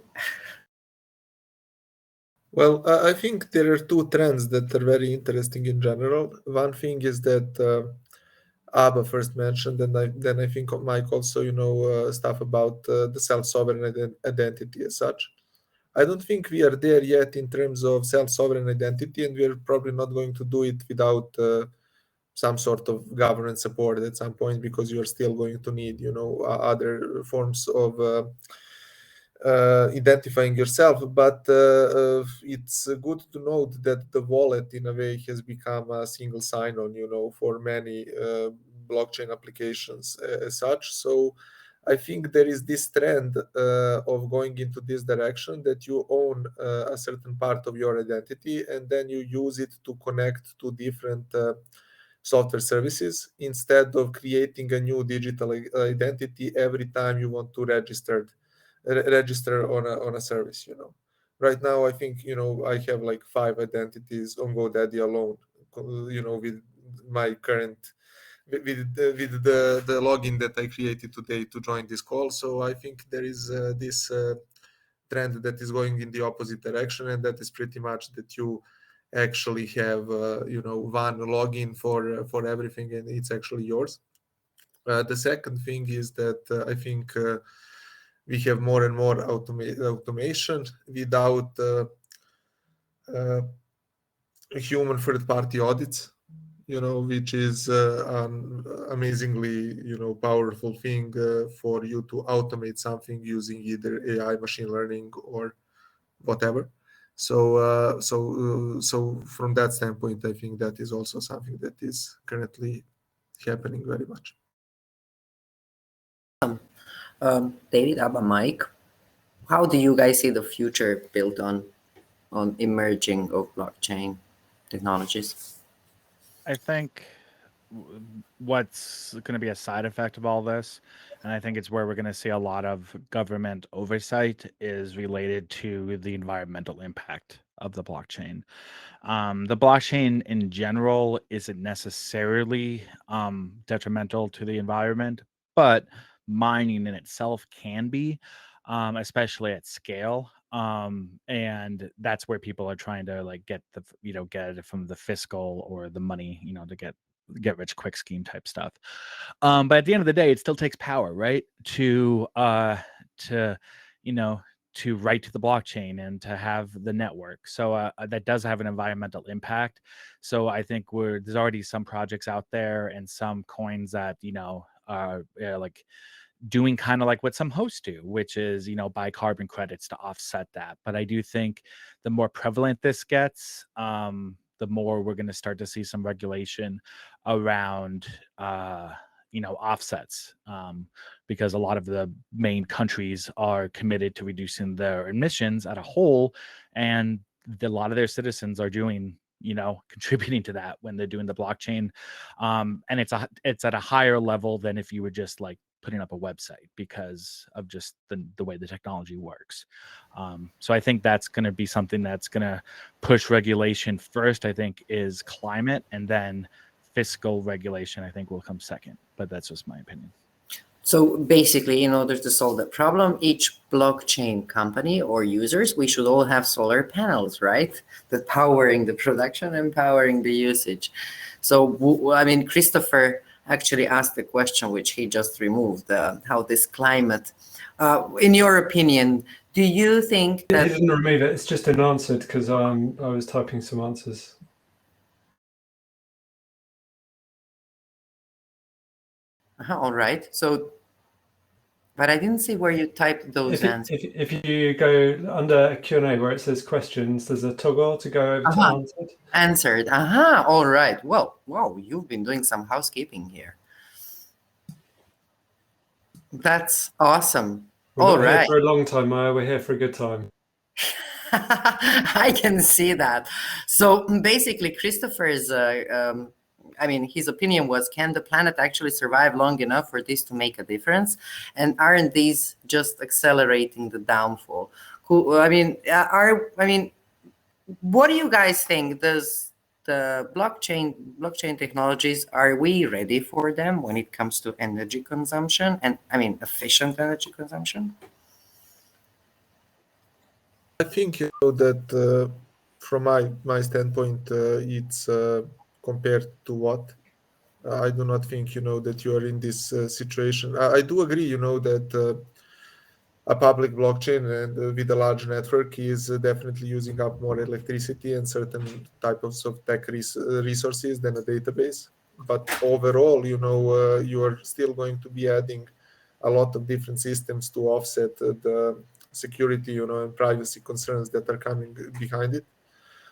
Well, I think there are two trends that are very interesting in general. One thing is that Abba first mentioned, and then I think Mike also, stuff about the self-sovereign identity as such. I don't think we are there yet in terms of self-sovereign identity, and we're probably not going to do it without some sort of government support at some point, because you're still going to need, other forms of identifying yourself. But it's good to note that the wallet in a way has become a single sign-on, for many blockchain applications as such. So I think there is this trend of going into this direction, that you own a certain part of your identity, and then you use it to connect to different software services, instead of creating a new digital identity every time you want to register on a service. Right now I think I have like 5 identities on GoDaddy alone, with my current with the login that I created today to join this call. So I think there is this trend that is going in the opposite direction, and that is pretty much that you actually have one login for everything, and it's actually yours. The second thing is that I think we have more and more automation without human third-party audits, which is an amazingly, powerful thing for you to automate something using either AI, machine learning, or whatever. So from that standpoint, I think that is also something that is currently happening very much. David, Abba, Mike, how do you guys see the future built on emerging of blockchain technologies? I think what's going to be a side effect of all this, and I think it's where we're going to see a lot of government oversight, is related to the environmental impact of the blockchain. The blockchain in general isn't necessarily detrimental to the environment, but mining in itself can be, especially at scale. And that's where people are trying to like get it from the fiscal or the money, to get rich quick scheme type stuff. But at the end of the day, it still takes power, right? To to write to the blockchain and to have the network. So that does have an environmental impact. So I think there's already some projects out there and some coins that are like doing kind of like what some hosts do, which is buy carbon credits to offset that. But I do think the more prevalent this gets, the more we're going to start to see some regulation around offsets, because a lot of the main countries are committed to reducing their emissions at a whole, and a lot of their citizens are doing contributing to that when they're doing the blockchain, and it's at a higher level than if you were just like putting up a website because of just the way the technology works. So I think that's going to be something that's going to push regulation first, I think, is climate, and then fiscal regulation, I think, will come second. But that's just my opinion. So basically, in order to solve the problem, each blockchain company or users, we should all have solar panels, right? That powering the production and powering the usage. So, I mean, Christopher actually asked the question, which he just removed, how this climate, in your opinion, do you think that... He didn't remove it, it's just unanswered because I was typing some answers. All right. So, but I didn't see where you typed those answers. If you go under Q&A where it says questions, there's a toggle to go over to answered. Answered. All right. Well, wow, you've been doing some housekeeping here. That's awesome. We're not here for a long time, Maya. We're here for a good time. I can see that. So basically, Christopher's, I mean, his opinion was, can the planet actually survive long enough for this to make a difference? And aren't these just accelerating the downfall? I mean, what do you guys think? Does the blockchain technologies, are we ready for them when it comes to energy consumption and, I mean, efficient energy consumption? I think that from my standpoint, it's compared to what. I do not think that you are in this situation. I do agree that a public blockchain and with a large network is definitely using up more electricity and certain types of tech resources than a database. But overall, you are still going to be adding a lot of different systems to offset the security, and privacy concerns that are coming behind it.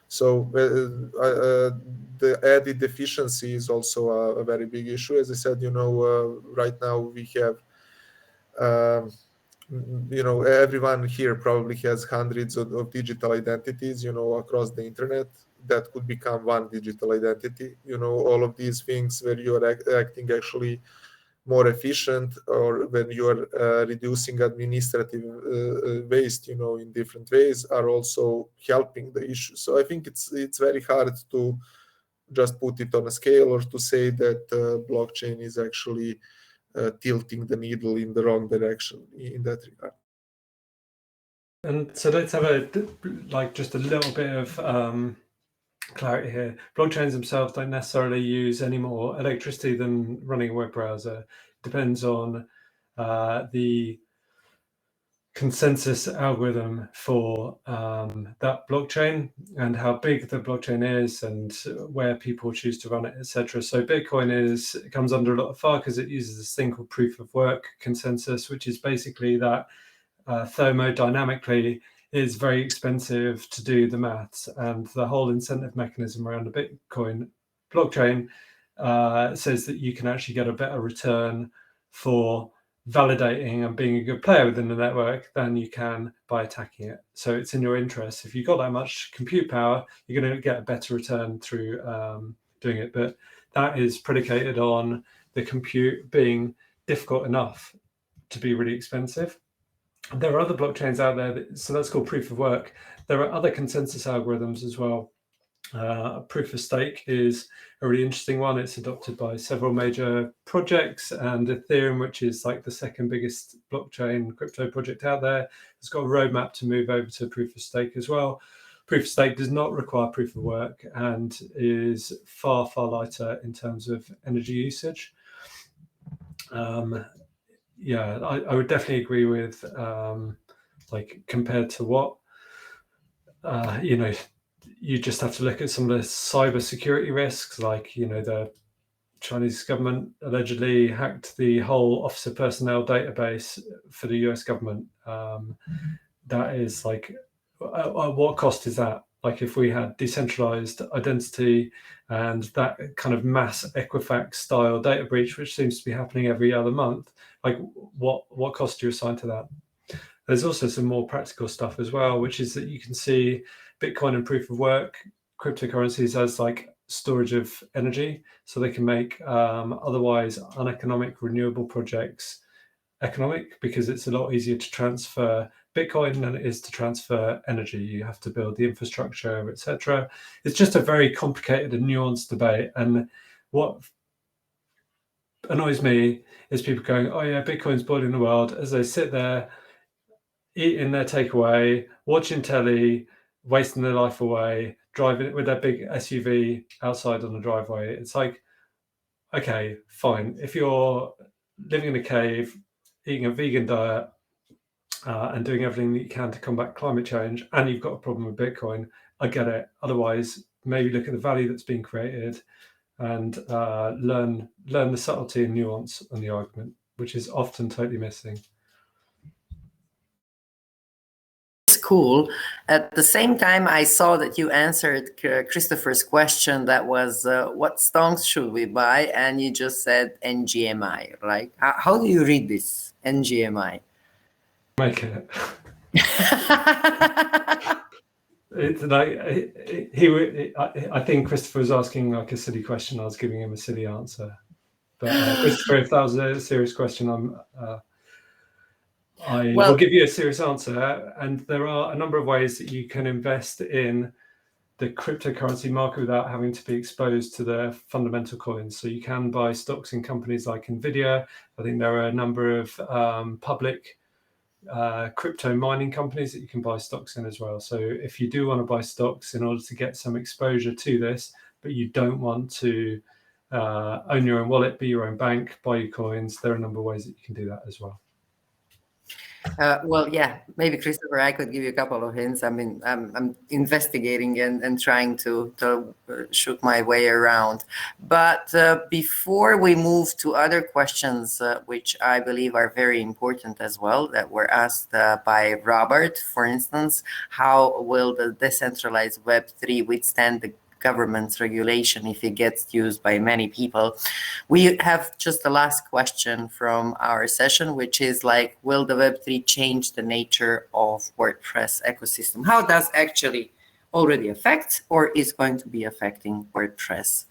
So the added efficiency is also a very big issue. As I said, right now we have, everyone here probably has hundreds of digital identities, across the internet that could become one digital identity. All of these things where you are acting actually more efficient, or when you are reducing administrative waste, in different ways, are also helping the issue. So I think it's very hard to just put it on a scale or to say that blockchain is actually tilting the needle in the wrong direction in that regard. And so let's have just a little bit of clarity here. Blockchains themselves don't necessarily use any more electricity than running a web browser. It depends on the consensus algorithm for that blockchain and how big the blockchain is and where people choose to run it, etc. So Bitcoin comes under a lot of fire because it uses this thing called proof of work consensus, which is basically that thermodynamically is very expensive to do the maths, and the whole incentive mechanism around the Bitcoin blockchain says that you can actually get a better return for validating and being a good player within the network than you can by attacking it. So it's in your interest. If you've got that much compute power, you're going to get a better return through doing it. But that is predicated on the compute being difficult enough to be really expensive. There are other blockchains out there, so that's called proof of work. There are other consensus algorithms as well. Proof of stake is a really interesting one. It's adopted by several major projects, and Ethereum, which is like the second biggest blockchain crypto project out there, has got a roadmap to move over to proof of stake as well. Proof of stake does not require proof of work and is far, far lighter in terms of energy usage. Yeah, I would definitely agree with compared to what you just have to look at some of the cyber security risks, like the Chinese government allegedly hacked the whole officer personnel database for the US government. That is like, what cost is that? Like if we had decentralized identity and that kind of mass Equifax style data breach, which seems to be happening every other month, like what cost do you assign to that? There's also some more practical stuff as well, which is that you can see Bitcoin and proof of work cryptocurrencies as like storage of energy, so they can make otherwise uneconomic renewable projects economic because it's a lot easier to transfer Bitcoin than it is to transfer energy. You have to build the infrastructure, etc. It's just a very complicated and nuanced debate. And what annoys me is people going, oh yeah, Bitcoin's boiling the world, as they sit there eating their takeaway, watching telly, wasting their life away, driving with their big SUV outside on the driveway. It's like, okay, fine. If you're living in a cave, eating a vegan diet, and doing everything that you can to combat climate change, and you've got a problem with Bitcoin, I get it. Otherwise, maybe look at the value that's being created and learn the subtlety and nuance on the argument, which is often totally missing. Cool. At the same time, I saw that you answered Christopher's question that was, what stocks should we buy? And you just said NGMI, right? How do you read this, NGMI? Make it. It's like I think Christopher was asking like a silly question. I was giving him a silly answer. But Christopher, if that was a serious question, I will give you a serious answer. And there are a number of ways that you can invest in the cryptocurrency market without having to be exposed to the fundamental coins. So you can buy stocks in companies like Nvidia. I think there are a number of public crypto mining companies that you can buy stocks in as well. So if you do want to buy stocks in order to get some exposure to this, but you don't want to own your own wallet, be your own bank, buy your coins, there are a number of ways that you can do that as well. Well, yeah, maybe Christopher, I could give you a couple of hints. I mean, I'm investigating and trying to shoot my way around. But before we move to other questions, which I believe are very important as well, that were asked by Robert, for instance, how will the decentralized Web3 withstand the government's regulation if it gets used by many people? We have just the last question from our session, which is like, will the Web3 change the nature of WordPress ecosystem? How does actually already affect or is going to be affecting WordPress?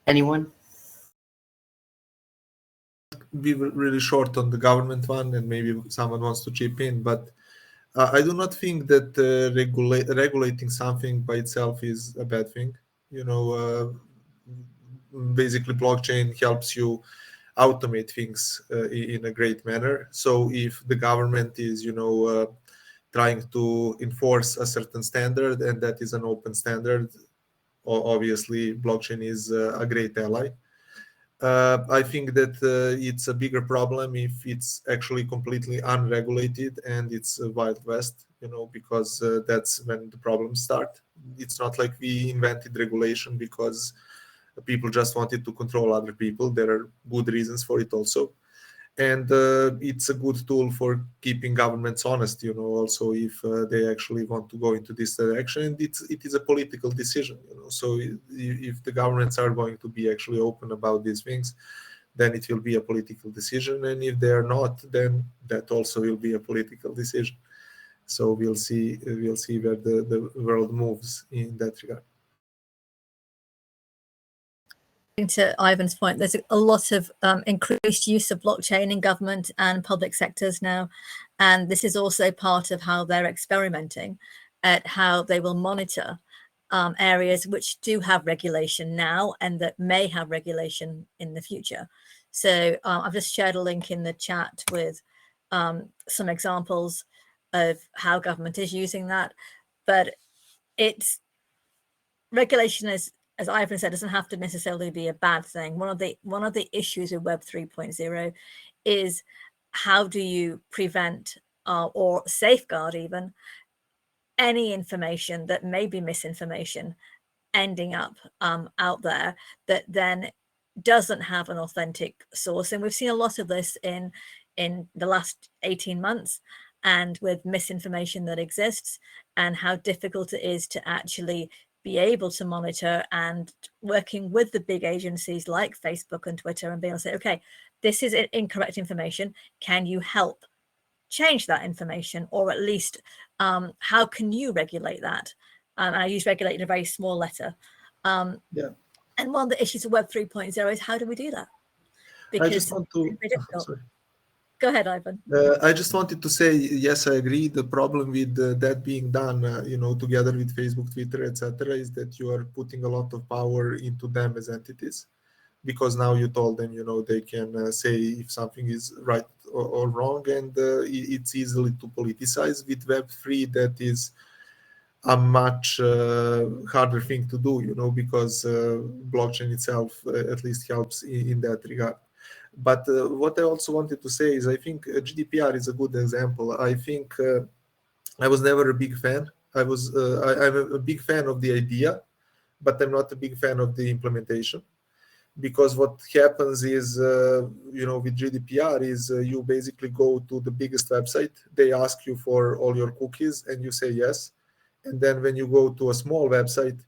Anyone? Be really short on the government one, and maybe someone wants to chip in, but I do not think that regulating something by itself is a bad thing. You know, basically blockchain helps you automate things in a great manner. So if the government is, trying to enforce a certain standard, and that is an open standard, obviously blockchain is a great ally. I think that it's a bigger problem if it's actually completely unregulated and it's a Wild West, because that's when the problems start. It's not like we invented regulation because people just wanted to control other people. There are good reasons for it also. And it's a good tool for keeping governments honest, also if they actually want to go into this direction. And it is a political decision, So if the governments are going to be actually open about these things, then it will be a political decision. And if they're not, then that also will be a political decision. So we'll see where the world moves in that regard. To Ivan's point, there's a lot of increased use of blockchain in government and public sectors now. And this is also part of how they're experimenting at how they will monitor areas which do have regulation now and that may have regulation in the future. So I've just shared a link in the chat with some examples of how government is using that. But it's regulation is, as Ivan said, doesn't have to necessarily be a bad thing. One of the issues with Web 3.0 is how do you prevent or safeguard even any information that may be misinformation ending up out there that then doesn't have an authentic source. And we've seen a lot of this in the last 18 months and with misinformation that exists and how difficult it is to actually be able to monitor and working with the big agencies like Facebook and Twitter and being able to say, okay, this is incorrect information. Can you help change that information? Or at least how can you regulate that? And I use regulate in a very small letter. Yeah. And one of the issues of Web 3.0 is how do we do that? Because I just want to, Go ahead, Ivan. I just wanted to say, yes, I agree. The problem with that being done, together with Facebook, Twitter, etc., is that you are putting a lot of power into them as entities, because now you told them, they can say if something is right or wrong, and it's easily to politicize. With Web3, that is a much harder thing to do, because blockchain itself at least helps in that regard. But what I also wanted to say is I think GDPR is a good example. I think I was never a big fan. I'm a big fan of the idea, but I'm not a big fan of the implementation. Because what happens is, with GDPR is you basically go to the biggest website. They ask you for all your cookies and you say yes. And then when you go to a small website,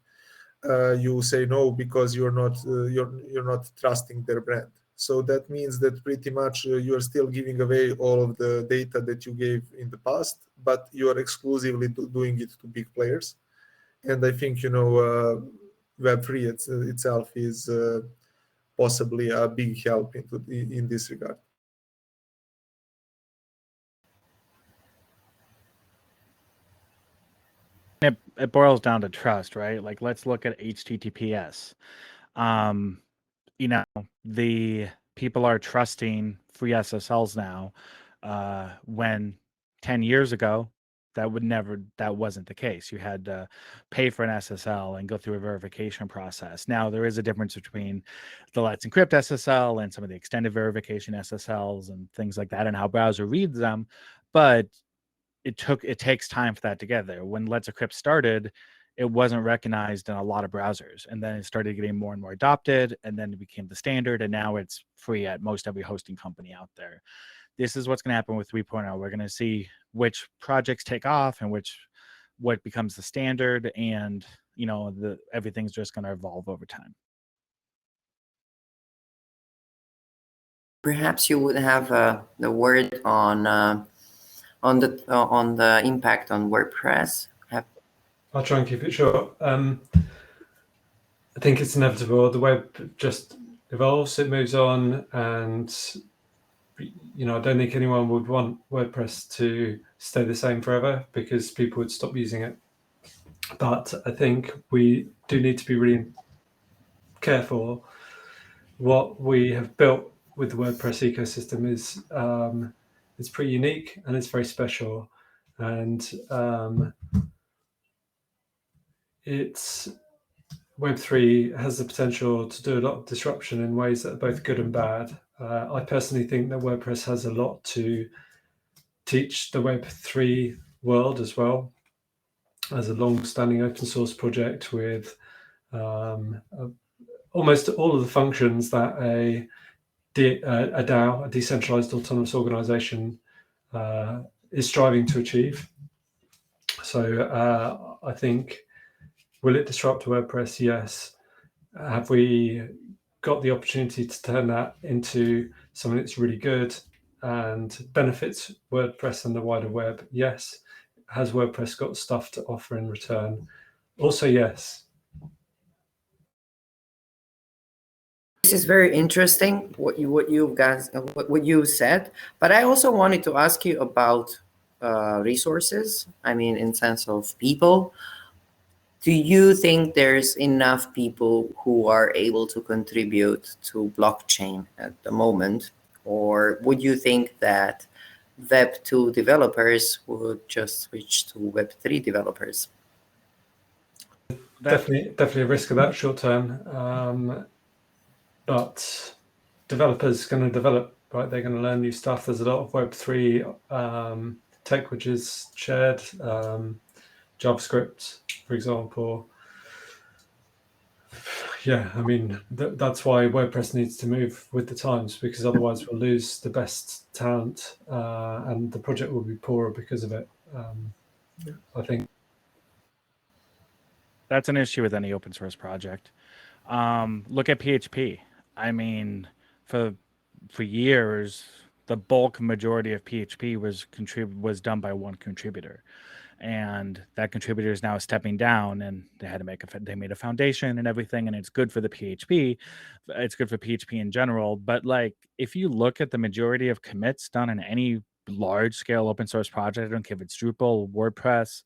you say no because you're not trusting their brand. So that means that pretty much you are still giving away all of the data that you gave in the past, but you are exclusively doing it to big players. And I think Web3 itself is possibly a big help in this regard. It boils down to trust, right? Like, let's look at HTTPS. The people are trusting free SSLs now, when 10 years ago, that wasn't the case. You had to pay for an SSL and go through a verification process. Now there is a difference between the Let's Encrypt SSL and some of the extended verification SSLs and things like that, and how browser reads them. But it takes time for that to get there. When Let's Encrypt started, it wasn't recognized in a lot of browsers, and then it started getting more and more adopted, and then it became the standard, and now it's free at most every hosting company out there. This is what's going to happen with 3.0. We're going to see which projects take off and what becomes the standard, and everything's just going to evolve over time. Perhaps you would have the word on the impact on WordPress. I'll try and keep it short. I think it's inevitable. The web just evolves, it moves on, and I don't think anyone would want WordPress to stay the same forever because people would stop using it. But I think we do need to be really careful. What we have built with the WordPress ecosystem is pretty unique and it's very special. And Web3 has the potential to do a lot of disruption in ways that are both good and bad. I personally think that WordPress has a lot to teach the Web3 world as well, as a long-standing open source project with almost all of the functions that a DAO, a decentralized autonomous organization, is striving to achieve. So I think, will it disrupt WordPress? Yes. Have we got the opportunity to turn that into something that's really good and benefits WordPress and the wider web? Yes. Has WordPress got stuff to offer in return? Also, yes. This is very interesting what you said, but I also wanted to ask you about resources. I mean, in sense of people. Do you think there's enough people who are able to contribute to blockchain at the moment? Or would you think that Web2 developers would just switch to Web3 developers? Definitely a risk of that short term. But developers going to develop, right? They're going to learn new stuff. There's a lot of Web3 tech which is shared. JavaScript, for example. Yeah, I mean, that's why WordPress needs to move with the times, because otherwise we'll lose the best talent and the project will be poorer because of it. I think that's an issue with any open source project. Look at PHP. I mean, for years, the bulk majority of PHP was done by one contributor. and that contributor is now stepping down, and they had to they made a foundation and everything, and it's good for the PHP. It's good for PHP in general. But like, if you look at the majority of commits done in any large scale open source project, I don't care if it's Drupal, WordPress,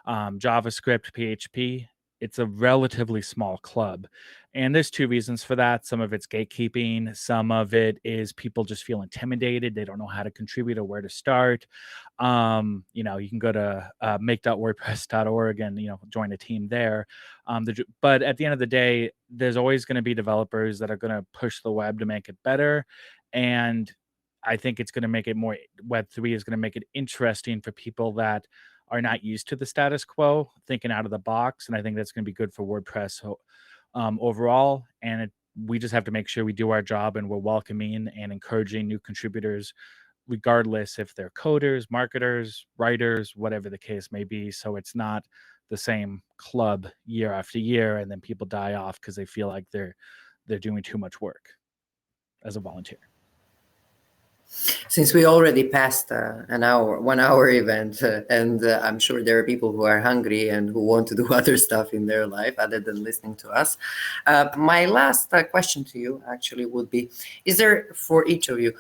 JavaScript, PHP, it's a relatively small club. And there's two reasons for that. Some of it's gatekeeping. Some of it is people just feel intimidated. They don't know how to contribute or where to start. You know, you can go to make.wordpress.org and, you know, join a team there. But at the end of the day, there's always going to be developers that are going to push the web to make it better. And I think it's going to make it more, Web3 is going to make it interesting for people that are not used to the status quo, thinking out of the box. And I think that's going to be good for WordPress overall. And we just have to make sure we do our job and we're welcoming and encouraging new contributors, regardless if they're coders, marketers, writers, whatever the case may be. So it's not the same club year after year, and then people die off because they feel like they're doing too much work as a volunteer. Since we already passed an hour, 1 hour event, and I'm sure there are people who are hungry and who want to do other stuff in their life other than listening to us. My last question to you actually would be, is there, for each of you,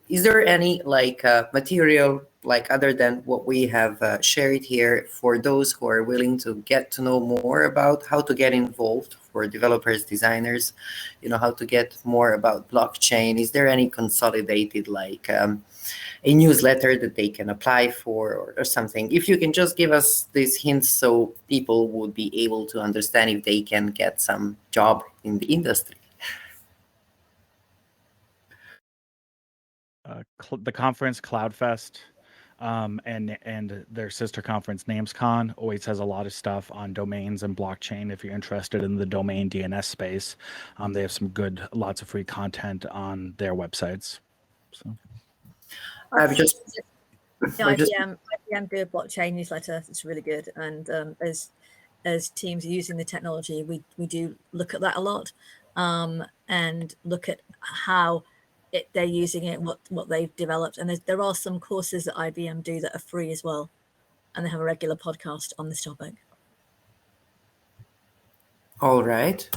is there any like material, like other than what we have shared here, for those who are willing to get to know more about how to get involved, for developers, designers, you know, how to get more about blockchain? Is there any consolidated like a newsletter that they can apply for, or something? If you can just give us these hints so people would be able to understand if they can get some job in the industry. The conference CloudFest and their sister conference NamesCon always has a lot of stuff on domains and blockchain. If you're interested in the domain DNS space, they have some lots of free content on their websites. So I've just IBM do a blockchain newsletter. It's really good, and as teams are using the technology, we do look at that a lot, and look at how they're using it, what they've developed. And there are some courses that IBM do that are free as well, and they have a regular podcast on this topic. all right.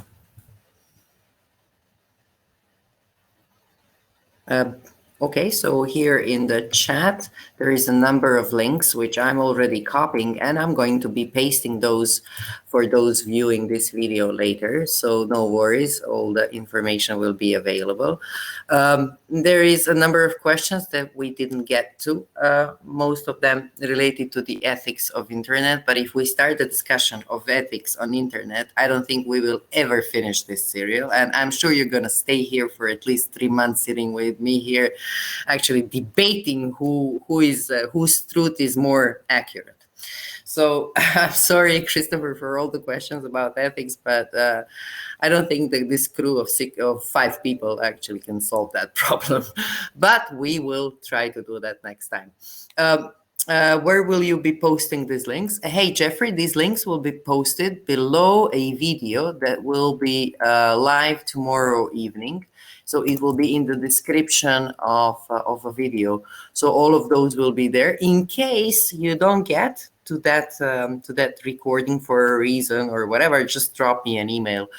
Okay, so here in the chat, there is a number of links which I'm already copying, and I'm going to be pasting those for those viewing this video later. So no worries, all the information will be available. There is a number of questions that we didn't get to, most of them related to the ethics of internet. But if we start the discussion of ethics on internet, I don't think we will ever finish this serial. And I'm sure you're going to stay here for at least 3 months sitting with me here, actually debating whose truth is more accurate. So I'm sorry, Christopher, for all the questions about ethics, but I don't think that this crew of 5 people actually can solve that problem. But we will try to do that next time. Where will you be posting these links? Hey, Jeffrey, these links will be posted below a video that will be live tomorrow evening. So it will be in the description of a video. So all of those will be there. In case you don't get to that recording for a reason or whatever, just drop me an email,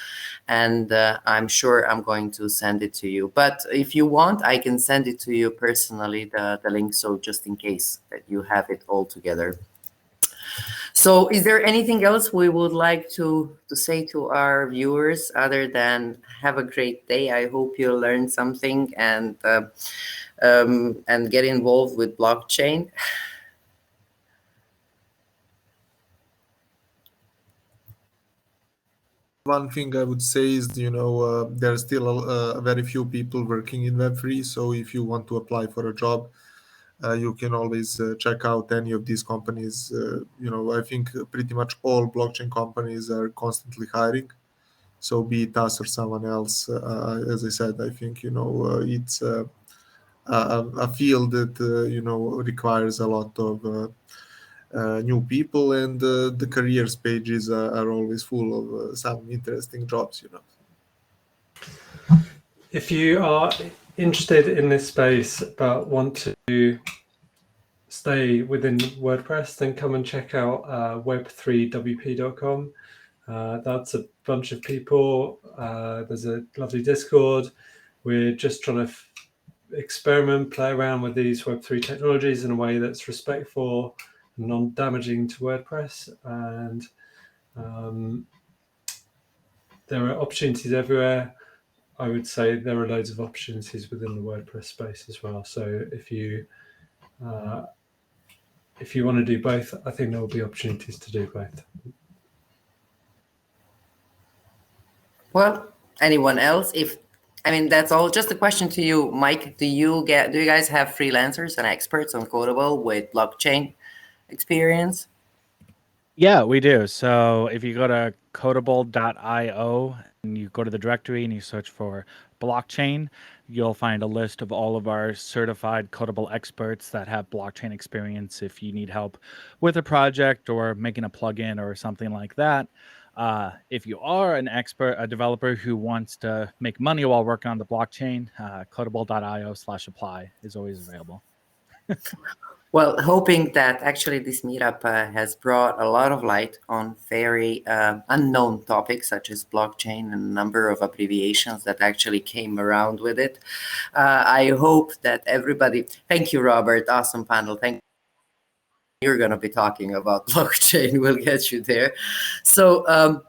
and I'm sure I'm going to send it to you. But if you want, I can send it to you personally, the link, so just in case that you have it all together. So is there anything else we would like to say to our viewers other than have a great day? I hope you learned something and get involved with blockchain. One thing I would say is, there are still very few people working in Web3. So if you want to apply for a job, you can always check out any of these companies. I think pretty much all blockchain companies are constantly hiring. So be it us or someone else, as I said, I think, it's a field that, requires a lot of new people, and the careers pages are always full of some interesting jobs, If you are interested in this space but want to stay within WordPress, then come and check out web3wp.com. That's a bunch of people. There's a lovely Discord. We're just trying to experiment, play around with these Web3 technologies in a way that's respectful and non-damaging to WordPress. And there are opportunities everywhere. I would say there are loads of opportunities within the WordPress space as well. So if you want to do both, I think there will be opportunities to do both. Well, anyone else? That's all. Just a question to you, Mike. Do you guys have freelancers and experts on Codable with blockchain experience? Yeah, we do. So if you go to codable.io and you go to the directory and you search for blockchain, you'll find a list of all of our certified Codable experts that have blockchain experience. If you need help with a project or making a plugin or something like that. If you are an expert, a developer who wants to make money while working on the blockchain, codable.io/apply is always available. Well, hoping that actually this meetup has brought a lot of light on very unknown topics such as blockchain and a number of abbreviations that actually came around with it. I hope that everybody, thank you, Robert, awesome panel. Thank you. You're going to be talking about blockchain. We'll get you there. So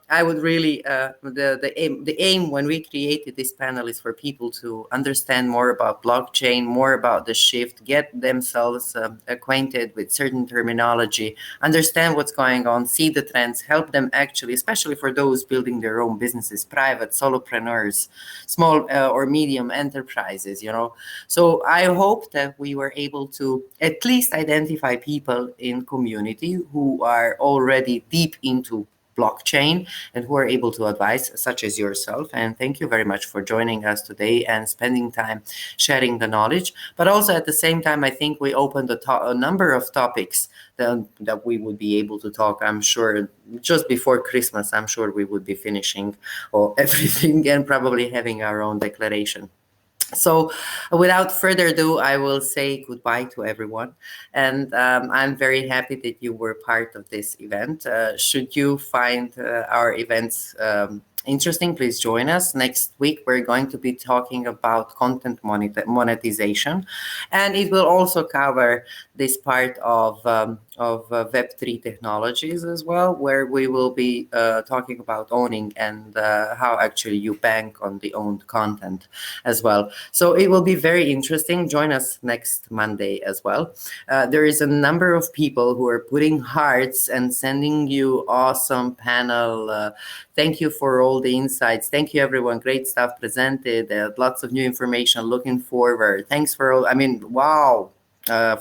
I would really, the aim when we created this panel is for people to understand more about blockchain, more about the shift, get themselves acquainted with certain terminology, understand what's going on, see the trends, help them actually, especially for those building their own businesses, private solopreneurs, small or medium enterprises, So I hope that we were able to at least identify people in community who are already deep into blockchain and who are able to advise, such as yourself. And thank you very much for joining us today and spending time sharing the knowledge. But also at the same time, I think we opened a number of topics that we would be able to talk. I'm sure just before Christmas, I'm sure we would be finishing everything and probably having our own declaration. So without further ado, I will say goodbye to everyone. And I'm very happy that you were part of this event. Should you find our events interesting, please join us. Next week, we're going to be talking about content monetization. And it will also cover this part of Web3 technologies as well, where we will be talking about owning and how actually you bank on the owned content as well. So it will be very interesting. Join us next Monday as well. There is a number of people who are putting hearts and sending you awesome panel. Thank you for all the insights. Thank you, everyone. Great stuff presented. Lots of new information. Looking forward. Thanks for all. Wow.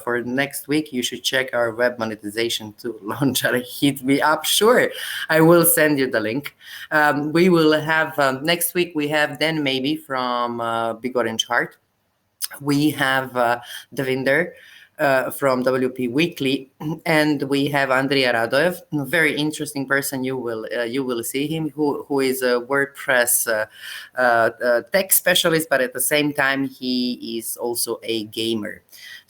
For next week, you should check our web monetization tool launcher. Hit me up. Sure, I will send you the link. We will have next week. We have then maybe from Big Orange Heart. We have Devinder from WP Weekly, and we have Andrea Radoev, a very interesting person. You will see him, who is a WordPress tech specialist, but at the same time he is also a gamer.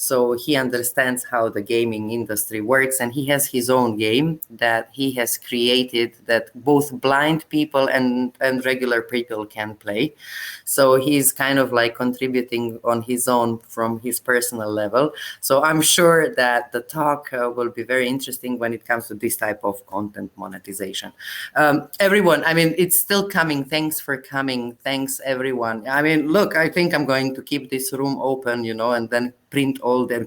So he understands how the gaming industry works, and he has his own game that he has created that both blind people and regular people can play. So he's kind of like contributing on his own from his personal level. So I'm sure that the talk will be very interesting when it comes to this type of content monetization. Everyone, it's still coming. Thanks for coming. Thanks, everyone. Look, I think I'm going to keep this room open, and then print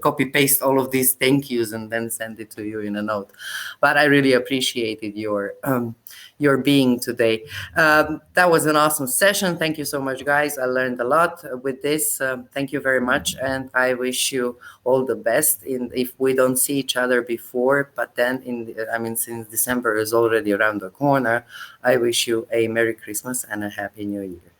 copy paste all of these thank yous and then send it to you in a note. But I really appreciated your being today. That was an awesome session. Thank you so much, guys. I learned a lot with this. Thank you very much, and I wish you all the best. If we don't see each other before, but then since December is already around the corner, I wish you a Merry Christmas and a Happy New Year.